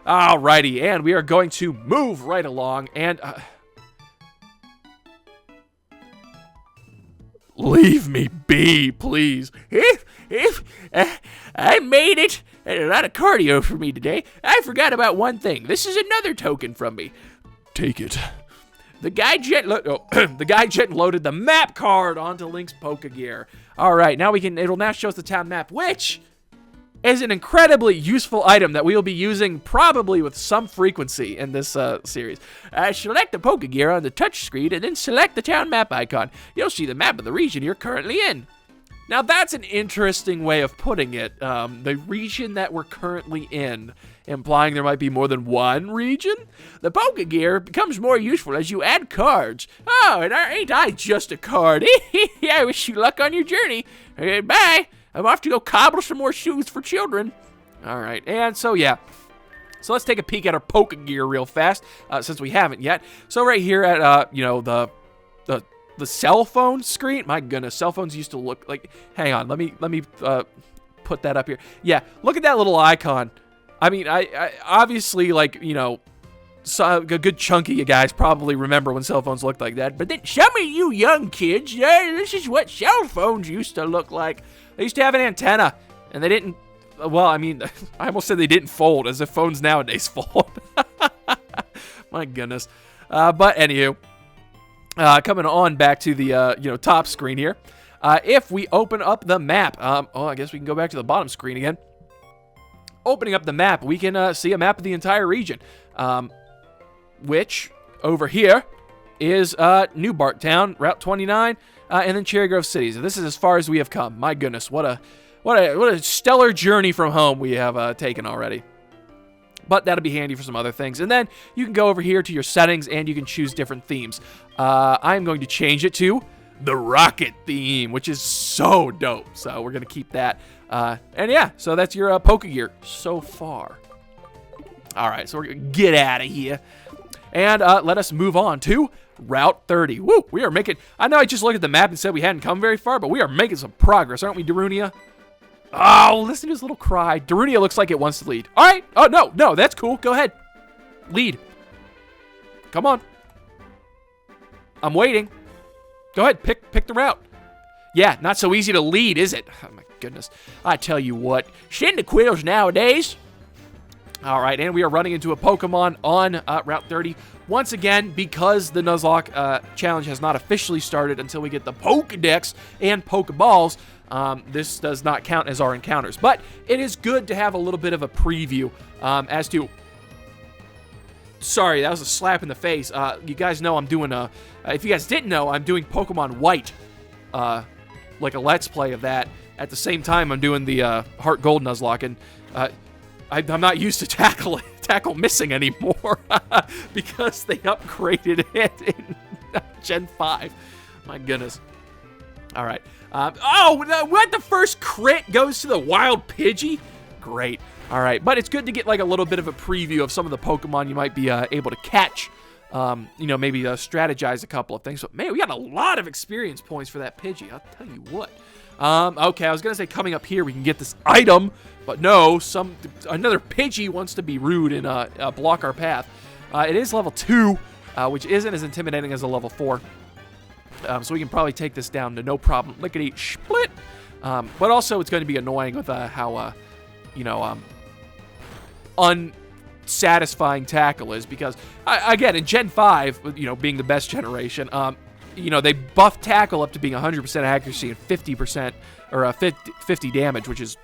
Alrighty, and we are going to move right along, and leave me be, please. If I made it, and a lot of cardio for me today. I forgot about one thing. This is another token from me. Take it. The guy jet loaded the map card onto Link's Pokegear. All right, now it'll now show us the town map, which is an incredibly useful item that we will be using probably with some frequency in this series. Select the Pokegear on the touchscreen and then select the town map icon. You'll see the map of the region you're currently in. Now that's an interesting way of putting it. The region that we're currently in, implying there might be more than one region. The Pokegear becomes more useful as you add cards. Oh, and ain't I just a card? I wish you luck on your journey. Bye. I'm off to go cobble some more shoes for children. All right, and so yeah. So let's take a peek at our Pokegear real fast, since we haven't yet. So right here at the cell phone screen. My goodness, cell phones used to look like. Hang on, let me put that up here. Yeah, look at that little icon. I mean, I obviously, like, you know, so a good chunk of you guys probably remember when cell phones looked like that. But then some of you young kids, this is what cell phones used to look like. They used to have an antenna, and they didn't. Well, I mean, I almost said they didn't fold, as if phones nowadays fold. My goodness. But anywho, coming on back to the top screen here. If we open up the map, I guess we can go back to the bottom screen again. Opening up the map, we can see a map of the entire region, which over here is New Barktown, Route 29, and then Cherry Grove Cities. This is as far as we have come. My goodness, what a stellar journey from home we have taken already. But that'll be handy for some other things. And then you can go over here to your settings and you can choose different themes. I'm going to change it to the rocket theme, which is so dope. So we're going to keep that. And yeah, so that's your Pokegear so far. All right, so we're going to get out of here. And let us move on to Route 30. Woo, we are making... I know I just looked at the map and said we hadn't come very far, but we are making some progress, aren't we, Darunia? Oh, listen to his little cry. Darunia looks like it wants to lead. All right. Oh, no, that's cool. Go ahead. Lead. Come on. I'm waiting. Go ahead. Pick the route. Yeah, not so easy to lead, is it? Oh, my goodness. I tell you what. Cyndaquils nowadays. All right, and we are running into a Pokemon on Route 30. Once again, because the Nuzlocke challenge has not officially started until we get the Pokedex and Pokeballs, this does not count as our encounters. But it is good to have a little bit of a preview as to... Sorry, that was a slap in the face. You guys know I'm doing a... if you guys didn't know, I'm doing Pokemon White, like a Let's Play of that. At the same time, I'm doing the HeartGold Nuzlocke, and I'm not used to tackle missing anymore because they upgraded it in Gen 5. My goodness. All right. What? The first crit goes to the Wild Pidgey? Great. All right. But it's good to get like a little bit of a preview of some of the Pokemon you might be able to catch. Maybe strategize a couple of things. But man, we got a lot of experience points for that Pidgey. I'll tell you what. Okay, I was going to say coming up here we can get this item, but no, another Pidgey wants to be rude and block our path. It is level 2, which isn't as intimidating as a level 4. So we can probably take this down to no problem. Lickety split. But also it's going to be annoying with how, unsatisfying tackle is because, again, in Gen 5, being the best generation, they buffed tackle up to being 100% accuracy and 50% or 50 damage, which is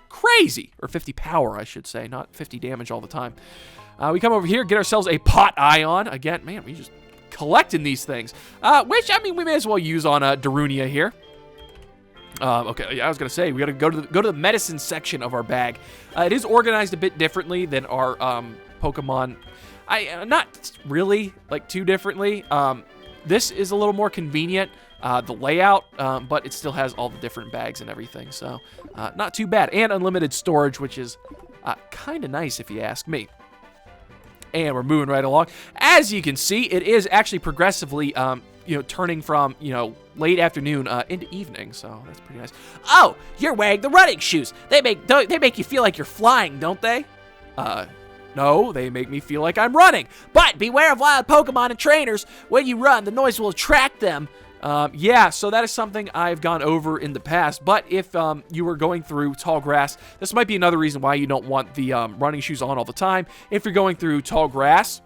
crazy. Or 50 power, I should say, not 50 damage all the time. We come over here, get ourselves a Pot Ion. Again, man, we just collecting these things, which, I mean, we may as well use on Darunia here. Okay, yeah, I was gonna say we gotta go to the medicine section of our bag. It is organized a bit differently than our Pokemon. Not really like too differently. This is a little more convenient, the layout, but it still has all the different bags and everything, so not too bad. And unlimited storage, which is kind of nice if you ask me. And we're moving right along. As you can see, it is actually progressively, turning from, late afternoon into evening, so that's pretty nice. Oh, you're wearing the running shoes. They make you feel like you're flying, don't they? No, they make me feel like I'm running. But beware of wild Pokemon and trainers. When you run, the noise will attract them. Yeah, so that is something I've gone over in the past, but if you were going through tall grass, this might be another reason why you don't want the running shoes on all the time. If you're going through tall grass,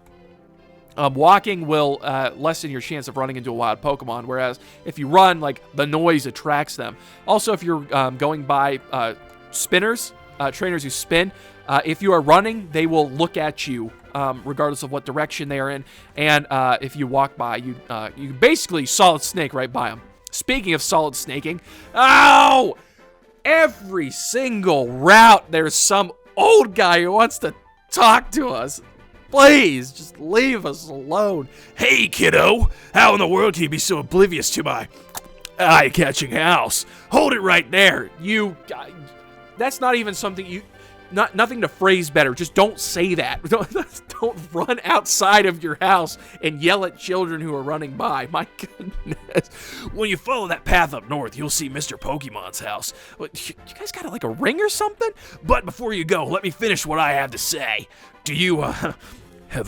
walking will lessen your chance of running into a wild Pokemon, whereas if you run, like, the noise attracts them. Also, if you're going by spinners, trainers who spin, if you are running, they will look at you regardless of what direction they are in, and if you walk by, you basically solid snake right by them. Speaking of solid snaking, ow! Every single route, there's some old guy who wants to talk to us. Please, just leave us alone. Hey, kiddo. How in the world can you be so oblivious to my eye-catching house? Hold it right there. That's not even something you... Nothing to phrase better. Just don't say that. Don't run outside of your house and yell at children who are running by. My goodness. When you follow that path up north, you'll see Mr. Pokemon's house. You guys got like a ring or something? But before you go, let me finish what I have to say. Do you, have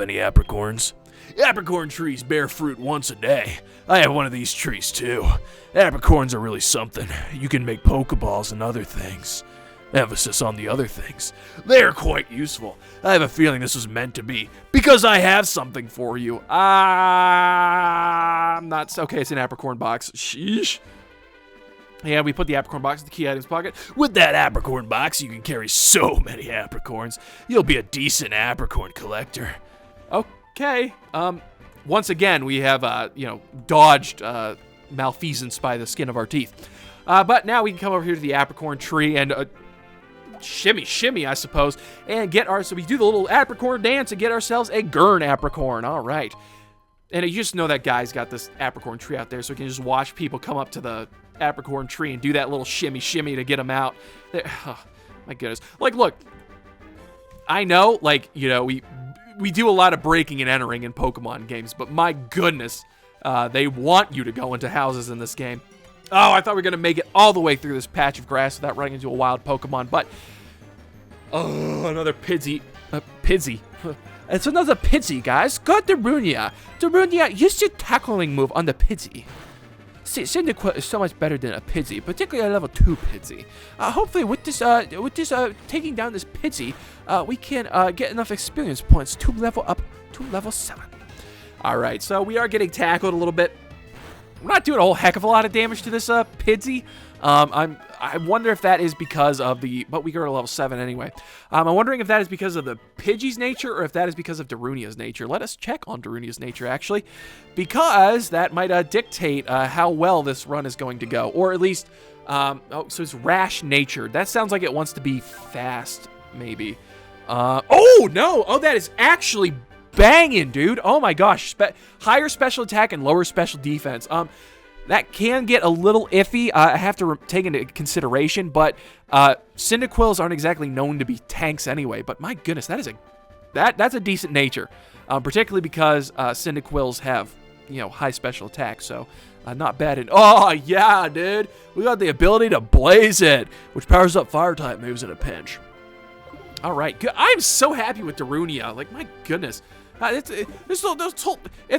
any apricorns? Apricorn trees bear fruit once a day. I have one of these trees, too. Apricorns are really something. You can make Pokeballs and other things. Emphasis on the other things. They're quite useful. I have a feeling this was meant to be, because I have something for you. I'm not... Okay, it's an apricorn box. Sheesh. Yeah, we put the apricorn box in the key items pocket. With that apricorn box, you can carry so many apricorns. You'll be a decent apricorn collector. Okay. Once again, we have, dodged malfeasance by the skin of our teeth. But now we can come over here to the apricorn tree and... shimmy, I suppose, and so we do the little apricorn dance and get ourselves a Gurn apricorn. All right. And you just know that guy's got this apricorn tree out there, so we can just watch people come up to the apricorn tree and do that little shimmy to get them out. Oh, my goodness. Like, look, I know, like, we do a lot of breaking and entering in Pokemon games, but my goodness, they want you to go into houses in this game. Oh, I thought we were going to make it all the way through this patch of grass without running into a wild Pokemon, but... Oh, another Pidgey. Pidgey. It's another Pidgey, guys. Got Darunia. Darunia, use your tackling move on the Pidgey. See, Cyndaquil is so much better than a Pidgey, particularly a level 2 Pidgey. Hopefully, with this taking down this Pidgey, we can get enough experience points to level up to level 7. All right, so we are getting tackled a little bit. We're not doing a whole heck of a lot of damage to this Pidgey. I wonder if that is because of but we go to level 7 anyway. I'm wondering if that is because of the Pidgey's nature or if that is because of Darunia's nature. Let us check on Darunia's nature, actually, because that might dictate how well this run is going to go, or at least, so it's rash natured. That sounds like it wants to be fast, maybe. Oh, no! Oh, that is actually banging, dude. Oh my gosh. Higher special attack and lower special defense. That can get a little iffy. I have to take into consideration, but Cyndaquils aren't exactly known to be tanks anyway. But my goodness, that's a decent nature, particularly because Cyndaquils have high special attack, so not bad. And oh yeah, dude, we got the ability to blaze it, which powers up fire type moves in a pinch. All right, good. I'm so happy with Darunia. Like, my goodness. If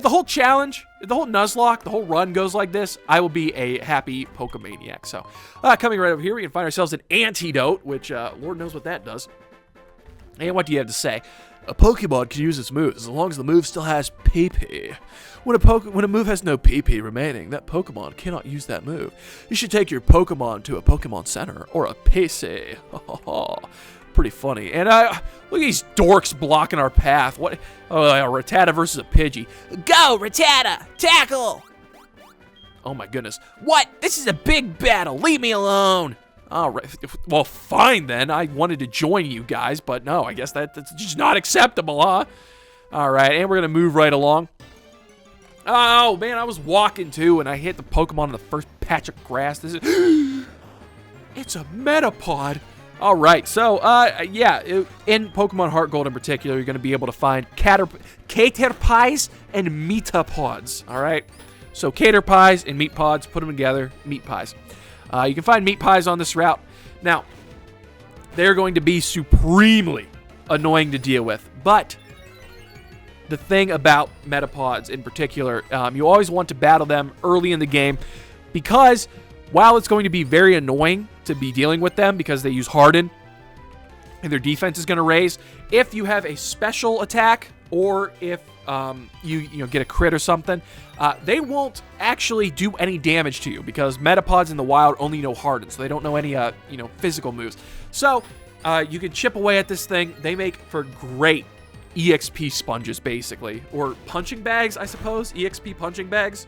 the whole challenge, if the whole Nuzlocke, the whole run goes like this, I will be a happy Pokemaniac. So, coming right over here, we can find ourselves an Antidote, which, Lord knows what that does. And what do you have to say? A Pokemon can use its moves as long as the move still has PP. When a move has no PP remaining, that Pokemon cannot use that move. You should take your Pokemon to a Pokemon Center or a PC. pretty funny. And look at these dorks blocking our path. What? Oh, a Rattata versus a Pidgey. Go, Rattata! Tackle! Oh my goodness. What? This is a big battle. Leave me alone. All right. Well, fine then. I wanted to join you guys, but no, I guess that's just not acceptable, huh? All right, and we're going to move right along. Oh, man, I was walking too, and I hit the Pokemon in the first patch of grass. This is... It's a Metapod. All right, so, yeah, in Pokemon HeartGold in particular, you're going to be able to find Caterpies and Metapods, all right? So Caterpies and Meat Pods, put them together, Meat Pies. You can find Meat Pies on this route. Now, they're going to be supremely annoying to deal with, but the thing about Metapods in particular, you always want to battle them early in the game because while it's going to be very annoying to be dealing with them because they use Harden and their defense is going to raise, if you have a special attack or if you get a crit or something, they won't actually do any damage to you because Metapods in the wild only know Harden, so they don't know any physical moves. So you can chip away at this thing. They make for great EXP sponges, basically, or punching bags, I suppose. EXP punching bags.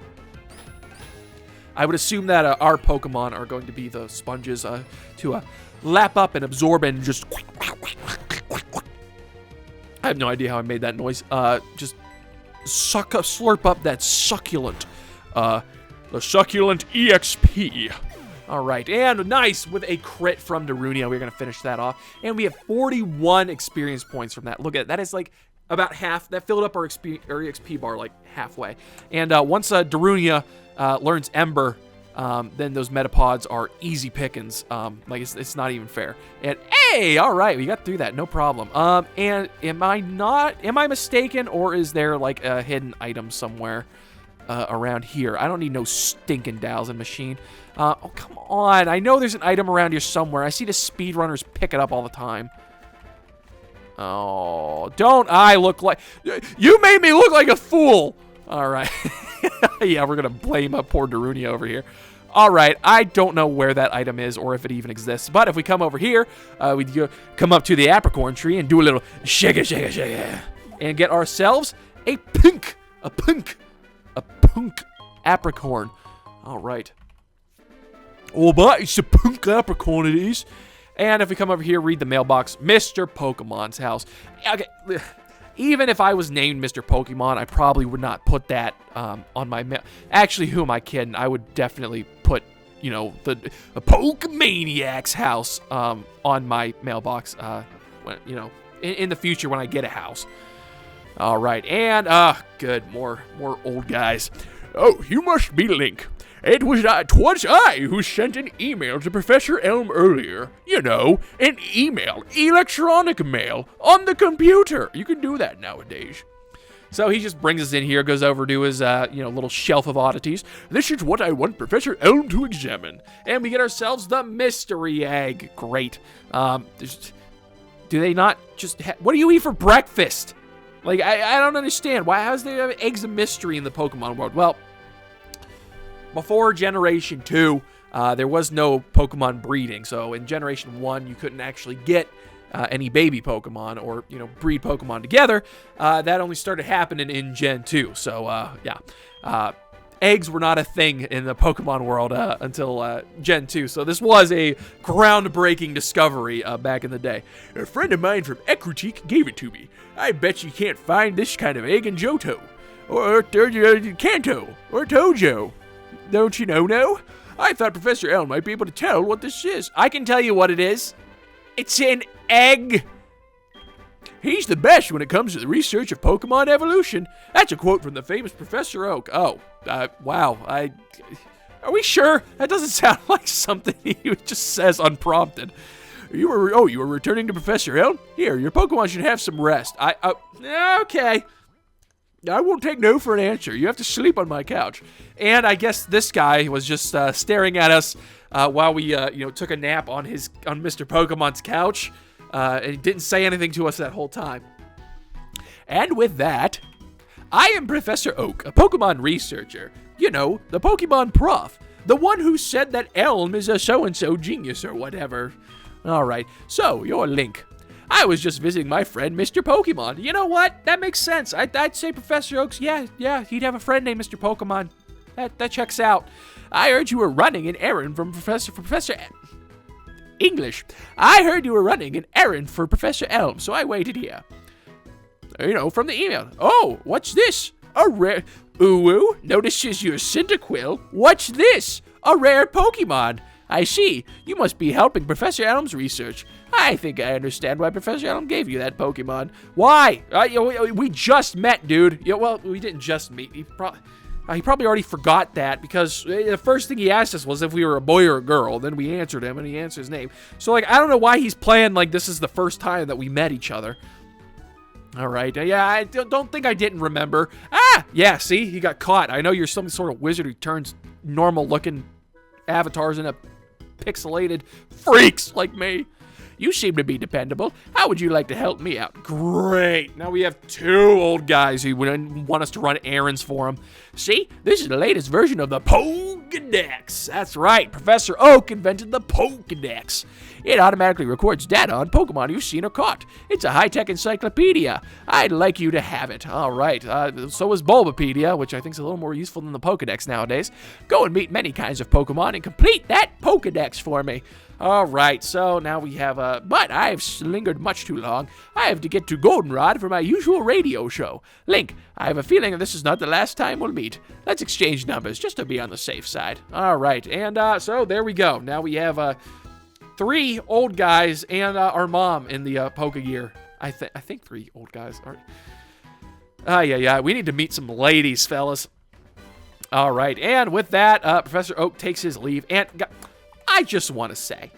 I would assume that our Pokemon are going to be the sponges to lap up and absorb and just... I have no idea how I made that noise. Just slurp up that succulent, the succulent EXP. All right, and nice with a crit from Darunia. We're going to finish that off. And we have 41 experience points from that. Look at that. That is like about half. That filled up our EXP bar like halfway. And once Darunia learns Ember, then those Metapods are easy pickings. Like it's not even fair. And hey, all right, we got through that, no problem. And am I mistaken, or is there like a hidden item somewhere around here? I don't need no stinking Dowsing machine. Oh, come on. I know there's an item around here somewhere. I see the speedrunners pick it up all the time. Oh, don't I look like... You made me look like a fool. All right. Yeah, we're going to blame poor Darunia over here. All right, I don't know where that item is or if it even exists. But if we come over here, we come up to the apricorn tree and do a little shake and get ourselves a pink apricorn. All right. Oh, but it's a pink apricorn it is. And if we come over here, read the mailbox, Mr. Pokemon's house. Okay, even if I was named Mr. Pokemon, I probably would not put that on my mail. Actually, who am I kidding? I would definitely put, the Pokemaniac's house on my mailbox, in the future when I get a house. All right, and, good, more old guys. Oh, you must be Link. Twas I who sent an email to Professor Elm earlier. An email, electronic mail, on the computer. You can do that nowadays. So he just brings us in here, goes over to his, little shelf of oddities. This is what I want Professor Elm to examine. And we get ourselves the mystery egg. Great. Do they not just... what do you eat for breakfast? Like, I don't understand. How's there eggs a mystery in the Pokemon world? Well... before Generation 2, there was no Pokemon breeding. So in Generation 1, you couldn't actually get any baby Pokemon or, breed Pokemon together. That only started happening in Gen 2. So, yeah. Eggs were not a thing in the Pokemon world until Gen 2. So this was a groundbreaking discovery back in the day. A friend of mine from Ecruteak gave it to me. I bet you can't find this kind of egg in Johto. Or Kanto. Or Tojo. Don't you know, no? I thought Professor Elm might be able to tell what this is. I can tell you what it is. It's an egg. He's the best when it comes to the research of Pokemon evolution. That's a quote from the famous Professor Oak. Oh, wow. Are we sure? That doesn't sound like something he just says unprompted. You were returning to Professor Elm? Here, your Pokemon should have some rest. Okay. I won't take no for an answer. You have to sleep on my couch. And I guess this guy was just staring at us while we, took a nap on Mr. Pokemon's couch. And he didn't say anything to us that whole time. And with that, I am Professor Oak, a Pokemon researcher. The Pokemon prof. The one who said that Elm is a so-and-so genius or whatever. All right, so you're Link. I was just visiting my friend, Mr. Pokemon. You know what? That makes sense. I'd say Professor Oaks, yeah, he'd have a friend named Mr. Pokemon. That checks out. I heard you were running an errand from Professor English. I heard you were running an errand for Professor Elm, so I waited here. You know, from the email. Oh, what's this? A rare... Ooh, notices your Cyndaquil. What's this? A rare Pokemon. I see. You must be helping Professor Elm's research. I think I understand why Professor Elm gave you that Pokemon. Why? We just met, dude. Well, we didn't just meet. He probably already forgot that because the first thing he asked us was if we were a boy or a girl. Then we answered him, and he answered his name. So, like, I don't know why he's playing like this is the first time that we met each other. All right. Yeah, I don't think I didn't remember. Ah! Yeah, see? He got caught. I know you're some sort of wizard who turns normal-looking avatars into pixelated freaks like me. You seem to be dependable. How would you like to help me out? Great. Now we have 2 old guys who want us to run errands for them. See? This is the latest version of the Pokedex. That's right. Professor Oak invented the Pokedex. It automatically records data on Pokemon you've seen or caught. It's a high-tech encyclopedia. I'd like you to have it. All right. So is Bulbapedia, which I think is a little more useful than the Pokedex nowadays. Go and meet many kinds of Pokemon and complete that Pokedex for me. All right, so now we have but I have lingered much too long. I have to get to Goldenrod for my usual radio show. Link, I have a feeling this is not the last time we'll meet. Let's exchange numbers just to be on the safe side. All right, and so there we go. Now we have 3 old guys and our mom in the Pokegear. I think 3 old guys. Yeah. We need to meet some ladies, fellas. All right, and with that, Professor Oak takes his leave, and I just want to say,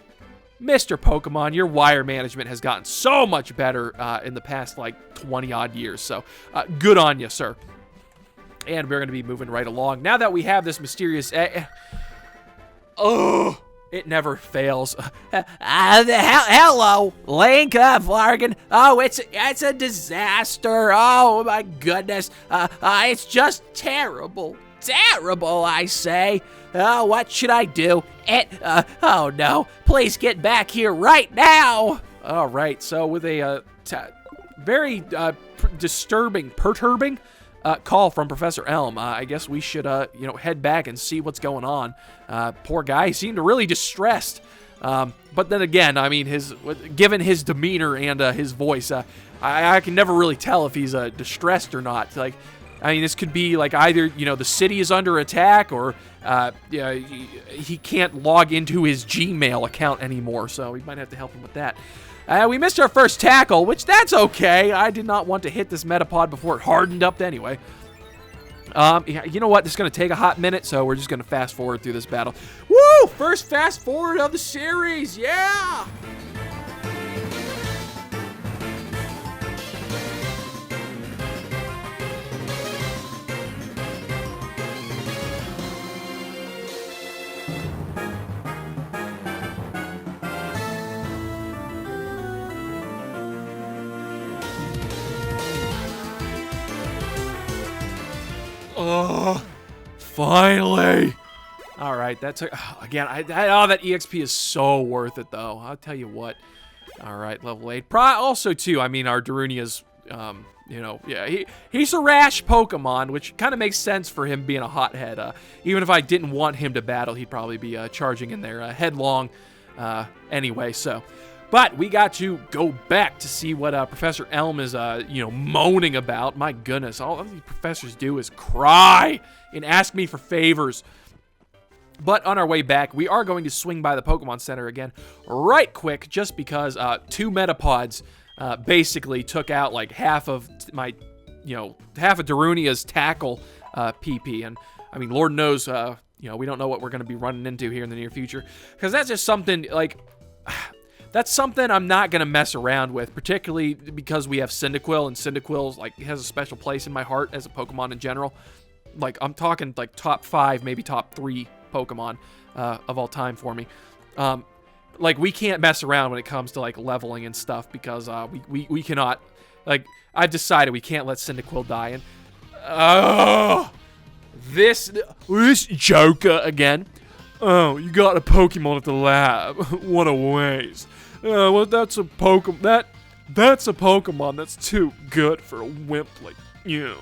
Mr. Pokemon, your wire management has gotten so much better in the past, like, 20-odd years. So, good on you, sir. And we're going to be moving right along. Now that we have this mysterious... it never fails. Hello, Link, Flarkin. Oh, it's a disaster. Oh, my goodness. It's just terrible. Terrible, I say. Oh, what should I do? Oh no, please get back here right now. All right, so with a very perturbing call from Professor Elm, I guess we should, head back and see what's going on. Poor guy, he seemed really distressed. But then again, I mean, given his demeanor and his voice, I can never really tell if he's distressed or not. Like, I mean, this could be like either, the city is under attack or he can't log into his Gmail account anymore, so we might have to help him with that. We missed our first tackle, which that's okay. I did not want to hit this Metapod before it hardened up anyway. You know what? This is going to take a hot minute, so we're just going to fast forward through this battle. Woo! First fast forward of the series, yeah! Oh, finally. All right, that's again. That EXP is so worth it, though. I'll tell you what. All right, level 8. Also, too. I mean, our Darunia's, he's a rash Pokemon, which kind of makes sense for him being a hothead. Even if I didn't want him to battle, he'd probably be charging in there headlong. Anyway, so. But we got to go back to see what Professor Elm is, moaning about. My goodness, all these professors do is cry and ask me for favors. But on our way back, we are going to swing by the Pokemon Center again right quick, just because 2 Metapods basically took out like half of Darunia's tackle PP. And I mean, Lord knows, we don't know what we're going to be running into here in the near future, because that's just something like... That's something I'm not going to mess around with, particularly because we have Cyndaquil, and Cyndaquil has a special place in my heart as a Pokemon in general. Like, I'm talking like top 5, maybe top 3 Pokemon of all time for me. Like, we can't mess around when it comes to like leveling and stuff, because we cannot, like, I've decided we can't let Cyndaquil die. And this Joker again. Oh, you got a Pokemon at the lab. What a waste. Well, that's a Pokemon. That's a Pokemon that's too good for a wimp like you.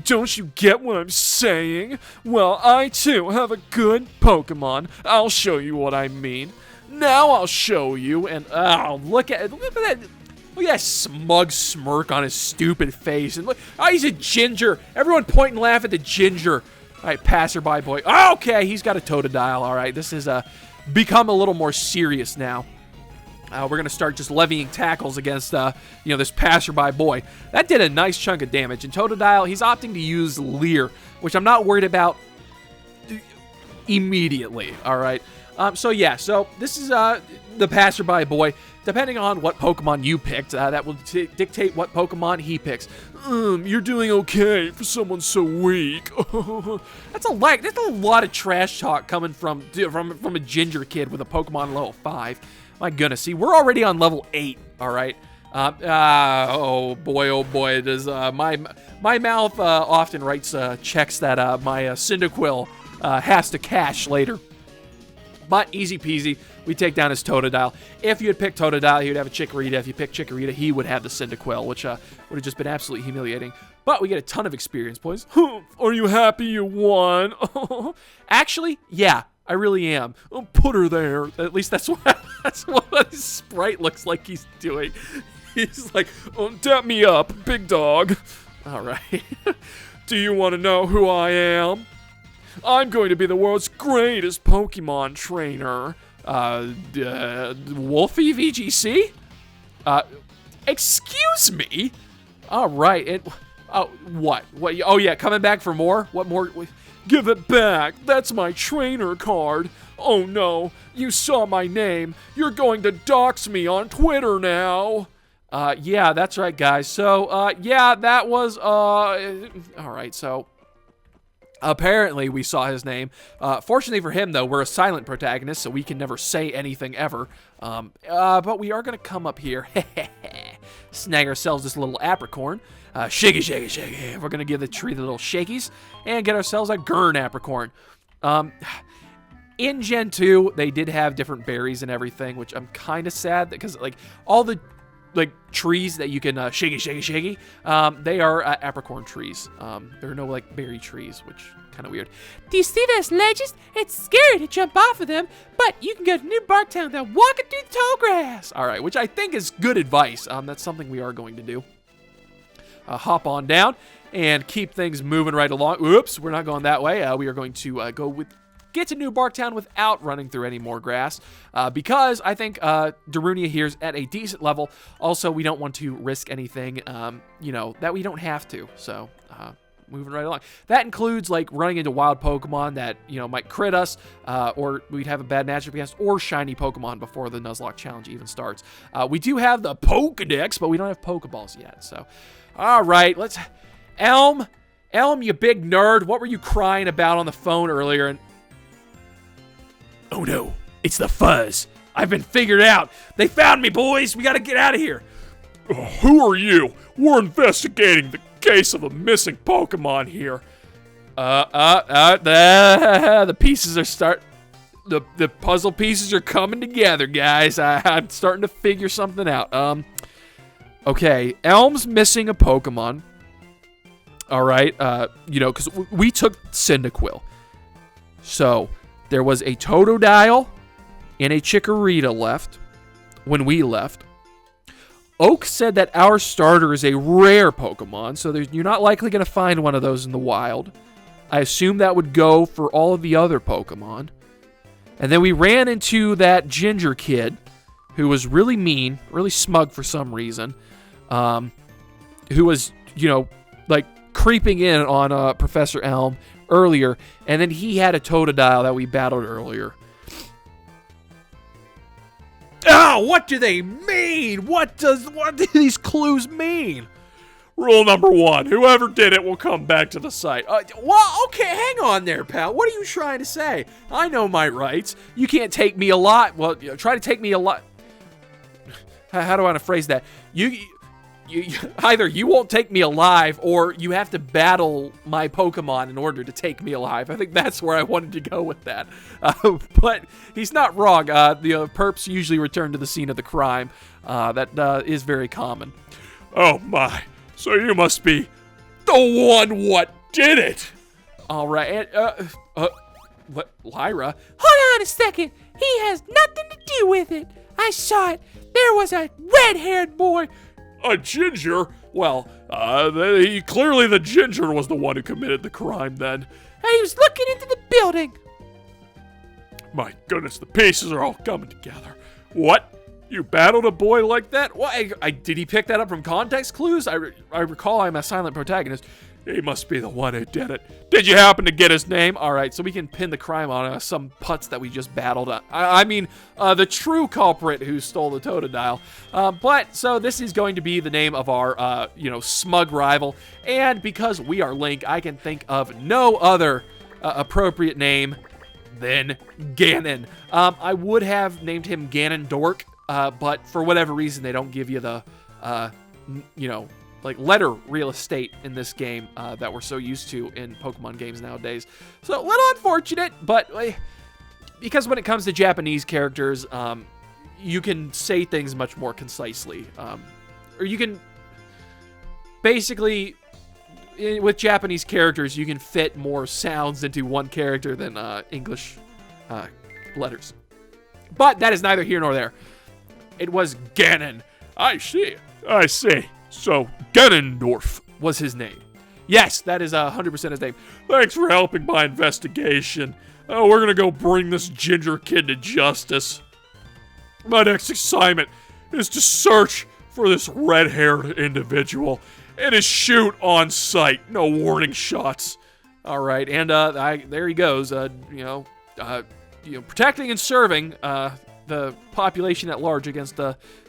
Don't you get what I'm saying? Well, I too have a good Pokemon. I'll show you what I mean. Now I'll show you, and oh, look at that smug smirk on his stupid face. And look, oh, he's a ginger. Everyone point and laugh at the ginger. All right, passerby boy. Oh, okay, he's got a Totodile. All right, this has become a little more serious now. We're going to start just levying tackles against, this passerby boy. That did a nice chunk of damage. And Totodile, he's opting to use Leer, which I'm not worried about immediately, all right? So this is the passerby boy. Depending on what Pokemon you picked, that will dictate what Pokemon he picks. You're doing okay for someone so weak. That's a lot of trash talk coming from a ginger kid with a Pokemon level 5. My goodness, see, we're already on level 8, all right? Oh boy, does my mouth often writes checks that my Cyndaquil has to cash later. But easy peasy, we take down his Totodile. If you had picked Totodile, he would have a Chikorita. If you picked Chikorita, he would have the Cyndaquil, which would have just been absolutely humiliating. But we get a ton of experience points. Are you happy you won? Actually, yeah, I really am. Put her there. At least that's what his sprite looks like he's doing. He's like, dap me up, big dog. All right. Do you want to know who I am? I'm going to be the world's greatest Pokemon trainer. Wolfie VGC? Excuse me? All right. What? Oh, yeah, coming back for more? What more? Give it back. That's my trainer card. Oh, no. You saw my name. You're going to dox me on Twitter now. Yeah, that's right, guys. So, yeah, that was, all right, so... Apparently, we saw his name. Fortunately for him, though, we're a silent protagonist, so we can never say anything ever. But we are going to come up here, snag ourselves this little apricorn. Shaky, shaky, shaky. We're going to give the tree the little shakies and get ourselves a Gurn apricorn. In Gen 2, they did have different berries and everything, which I'm kind of sad because, like, all the trees that you can shaky, shaky, shaky, they are apricorn trees. There are no, berry trees, which kind of weird. Do you see those ledges? It's scary to jump off of them, but you can go to New Barktown without walking through the tall grass. All right, which I think is good advice. That's something we are going to do. Hop on down and keep things moving right along. Oops, we're not going that way. We are going to get to New Barktown without running through any more grass, because I think Darunia here is at a decent level. Also, we don't want to risk anything, that we don't have to. So, moving right along. That includes, running into wild Pokemon that, might crit us, or we'd have a bad matchup against, or shiny Pokemon before the Nuzlocke challenge even starts. We do have the Pokedex, but we don't have Pokeballs yet. So, all right, let's... Elm, you big nerd, what were you crying about on the phone earlier? And oh no, it's the fuzz. I've been figured out. They found me, boys. We got to get out of here. Who are you? We're investigating the case of a missing Pokemon here. The pieces are the puzzle pieces are coming together, guys. I'm starting to figure something out. Okay, Elm's missing a Pokemon. All right, because we took Cyndaquil. So there was a Totodile and a Chikorita left when we left. Oak said that our starter is a rare Pokemon, so you're not likely going to find one of those in the wild. I assume that would go for all of the other Pokemon. And then we ran into that ginger kid who was really mean, really smug for some reason, who was, creeping in on Professor Elm earlier, and then he had a Totodile that we battled earlier. Oh, what do they mean? What do these clues mean? Rule number 1, whoever did it will come back to the site. Well, okay, hang on there, pal. What are you trying to say? I know my rights. You can't take me a lot. Well, try to take me a lot. How do I want to phrase that? either you won't take me alive or you have to battle my Pokemon in order to take me alive. I think that's where I wanted to go with that. But he's not wrong. The perps usually return to the scene of the crime. That is very common. Oh my, so you must be the one what did it. All right, what, Lyra? Hold on a second. He has nothing to do with it. I saw it. There was a red-haired boy. A ginger? Well, clearly the ginger was the one who committed the crime then. And he was looking into the building. My goodness, the pieces are all coming together. What? You battled a boy like that? Well, did he pick that up from context clues? I recall I'm a silent protagonist. He must be the one who did it. Did you happen to get his name? All right, so we can pin the crime on some putz that we just battled. I mean, the true culprit who stole the Totodile. So this is going to be the name of our, smug rival. And because we are Link, I can think of no other appropriate name than Ganon. I would have named him Ganondork, but for whatever reason, they don't give you the, letter real estate in this game that we're so used to in Pokemon games nowadays. So a little unfortunate, but because when it comes to Japanese characters, you can say things much more concisely. Or you can basically, with Japanese characters, you can fit more sounds into one character than English letters. But that is neither here nor there. It was Ganon. I see. So, Ganondorf was his name. Yes, that is 100% his name. Thanks for helping my investigation. We're gonna go bring this ginger kid to justice. My next assignment is to search for this red-haired individual and to shoot on sight. No warning shots. All right, and there he goes. Protecting and serving the population at large against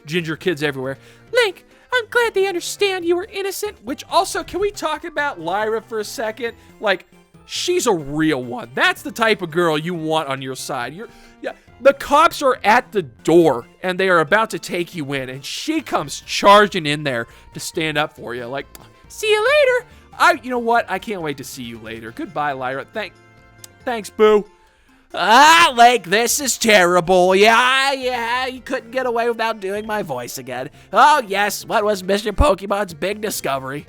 ginger kids everywhere. Link, I'm glad they understand you were innocent. Which also, can we talk about Lyra for a second? Like, she's a real one. That's the type of girl you want on your side. The cops are at the door, and they are about to take you in, and she comes charging in there to stand up for you. Like, see you later. You know what? I can't wait to see you later. Goodbye, Lyra. Thanks, boo. Link, this is terrible. Yeah, you couldn't get away without doing my voice again. Oh, yes, what was Mr. Pokemon's big discovery?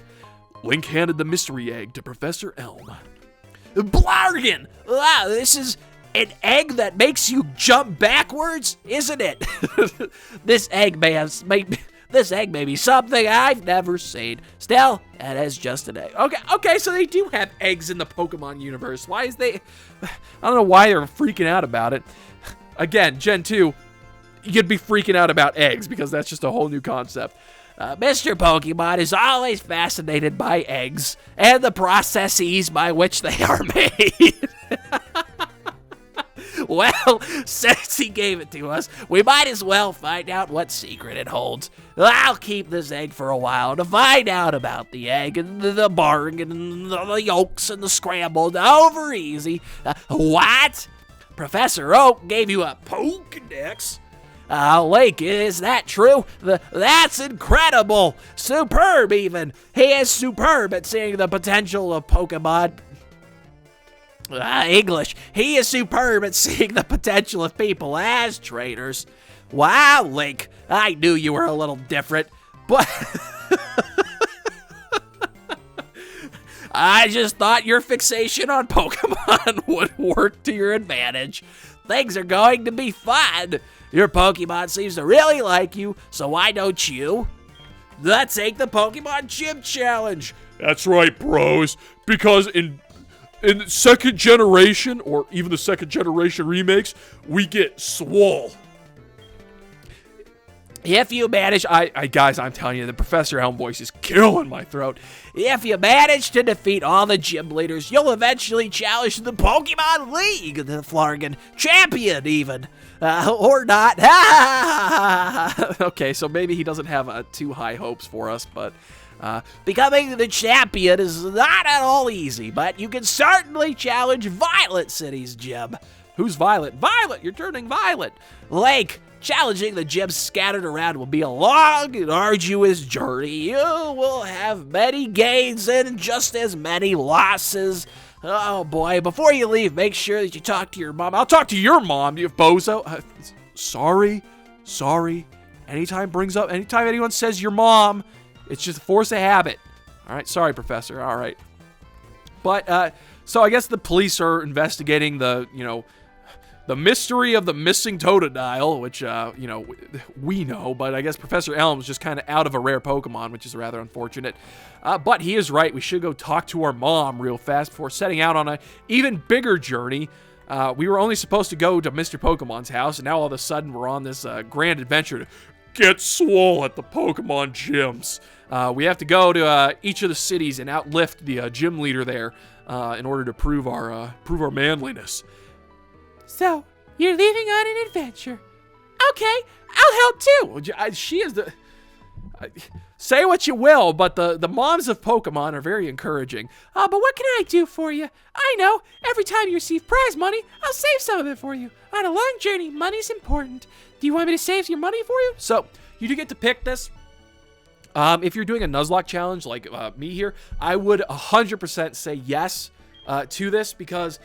Link handed the mystery egg to Professor Elm. Blargan! Wow, this is an egg that makes you jump backwards, isn't it? This egg may be something I've never seen. Still, it is just an egg. Okay, so they do have eggs in the Pokemon universe. I don't know why they're freaking out about it. Again, Gen 2, you'd be freaking out about eggs because that's just a whole new concept. Mr. Pokemon is always fascinated by eggs and the processes by which they are made. Well, since he gave it to us, we might as well find out what secret it holds. I'll keep this egg for a while to find out about the egg and the bargain and the yolks and the scrambled over easy. What? Professor Oak gave you a Pokedex? Link, is that true? That's incredible! Superb, even! He is superb at seeing the potential of Pokemon. English. He is superb at seeing the potential of people as trainers. Wow, Link, I knew you were a little different, but I just thought your fixation on Pokemon would work to your advantage. Things are going to be fun. Your Pokemon seems to really like you, so why don't you? Let's take the Pokemon Gym Challenge. That's right, bros, because in second generation, or even the second generation remakes, we get Swole. If you manage, guys, I'm telling you, the Professor Elm voice is killing my throat. If you manage to defeat all the gym leaders, you'll eventually challenge the Pokemon League, the Flargan champion, even. Or not. Okay, so maybe he doesn't have too high hopes for us, but becoming the champion is not at all easy, but you can certainly challenge Violet City's gym. Who's Violet? Violet! You're turning violet! Link, Challenging the gyms scattered around will be a long and arduous journey. You will have many gains and just as many losses. Oh boy, before you leave, make sure that you talk to your mom. I'll talk to your mom, you bozo. Sorry. Anytime anyone says your mom, it's just a force of habit. All right, sorry, Professor. All right. But, so I guess the police are investigating the mystery of the missing Totodile, which, we know, but I guess Professor Elm's just kind of out of a rare Pokemon, which is rather unfortunate. But he is right. We should go talk to our mom real fast before setting out on an even bigger journey. We were only supposed to go to Mr. Pokemon's house, and now all of a sudden we're on this grand adventure to get swole at the Pokemon gyms. We have to go to each of the cities and outlift the gym leader there in order to prove our manliness. So, you're leaving on an adventure. Okay, I'll help too. Well, she is the... say what you will, but the moms of Pokemon are very encouraging. But what can I do for you? I know, every time you receive prize money, I'll save some of it for you. On a long journey, money's important. Do you want me to save your money for you? So, you do get to pick this. If you're doing a Nuzlocke challenge like me here, I would 100% say yes to this because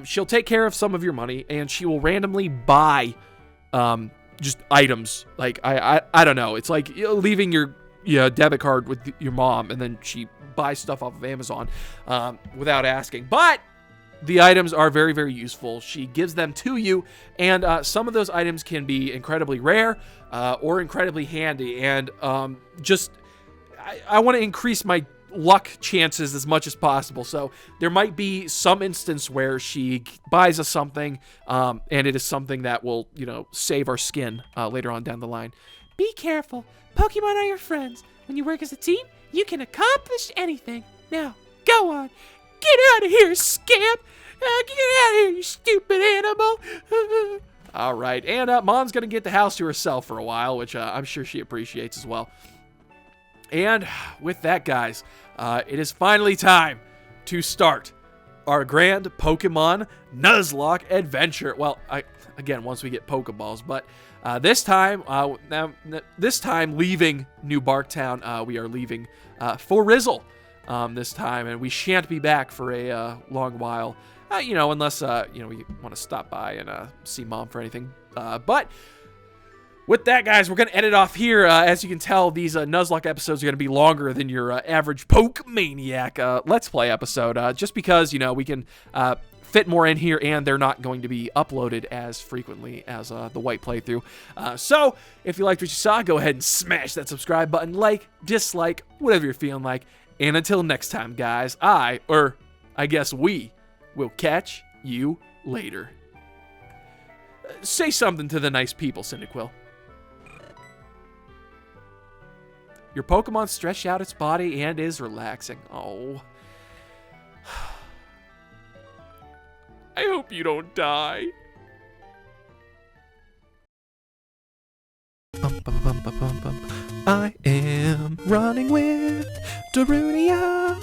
she'll take care of some of your money and she will randomly buy just items. Like, I don't know. It's like leaving your debit card with your mom and then she buys stuff off of Amazon without asking. But the items are very, very useful. She gives them to you, and some of those items can be incredibly rare or incredibly handy. And I want to increase my luck chances as much as possible. So there might be some instance where she buys us something, and it is something that will, save our skin later on down the line. Be careful. Pokemon are your friends. When you work as a team, you can accomplish anything. Now, go on. Get out of here, scamp! Get out of here, you stupid animal! All right, and Mom's going to get the house to herself for a while, which I'm sure she appreciates as well. And with that, guys, it is finally time to start our grand Pokemon Nuzlocke adventure. Well, again, once we get Pokeballs, but this time leaving New Barktown, we are leaving for Rizzle. This time, and we shan't be back for a long while, unless we want to stop by and see Mom for anything. But with that, guys, we're gonna end it off here. As you can tell, these Nuzlocke episodes are gonna be longer than your average Pokemaniac Let's Play episode, just because we can fit more in here, and they're not going to be uploaded as frequently as the white playthrough. So if you liked what you saw, go ahead and smash that subscribe button, like, dislike, whatever you're feeling like. And until next time, guys, I guess we will catch you later. Say something to the nice people, Cyndaquil. Your Pokemon stretched out its body and is relaxing. Oh. I hope you don't die. I am running with Darunia,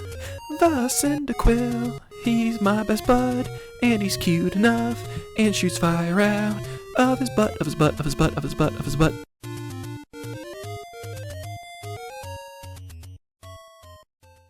the Cyndaquil. He's my best bud, and he's cute enough, and shoots fire out of his butt, of his butt, of his butt, of his butt, of his butt.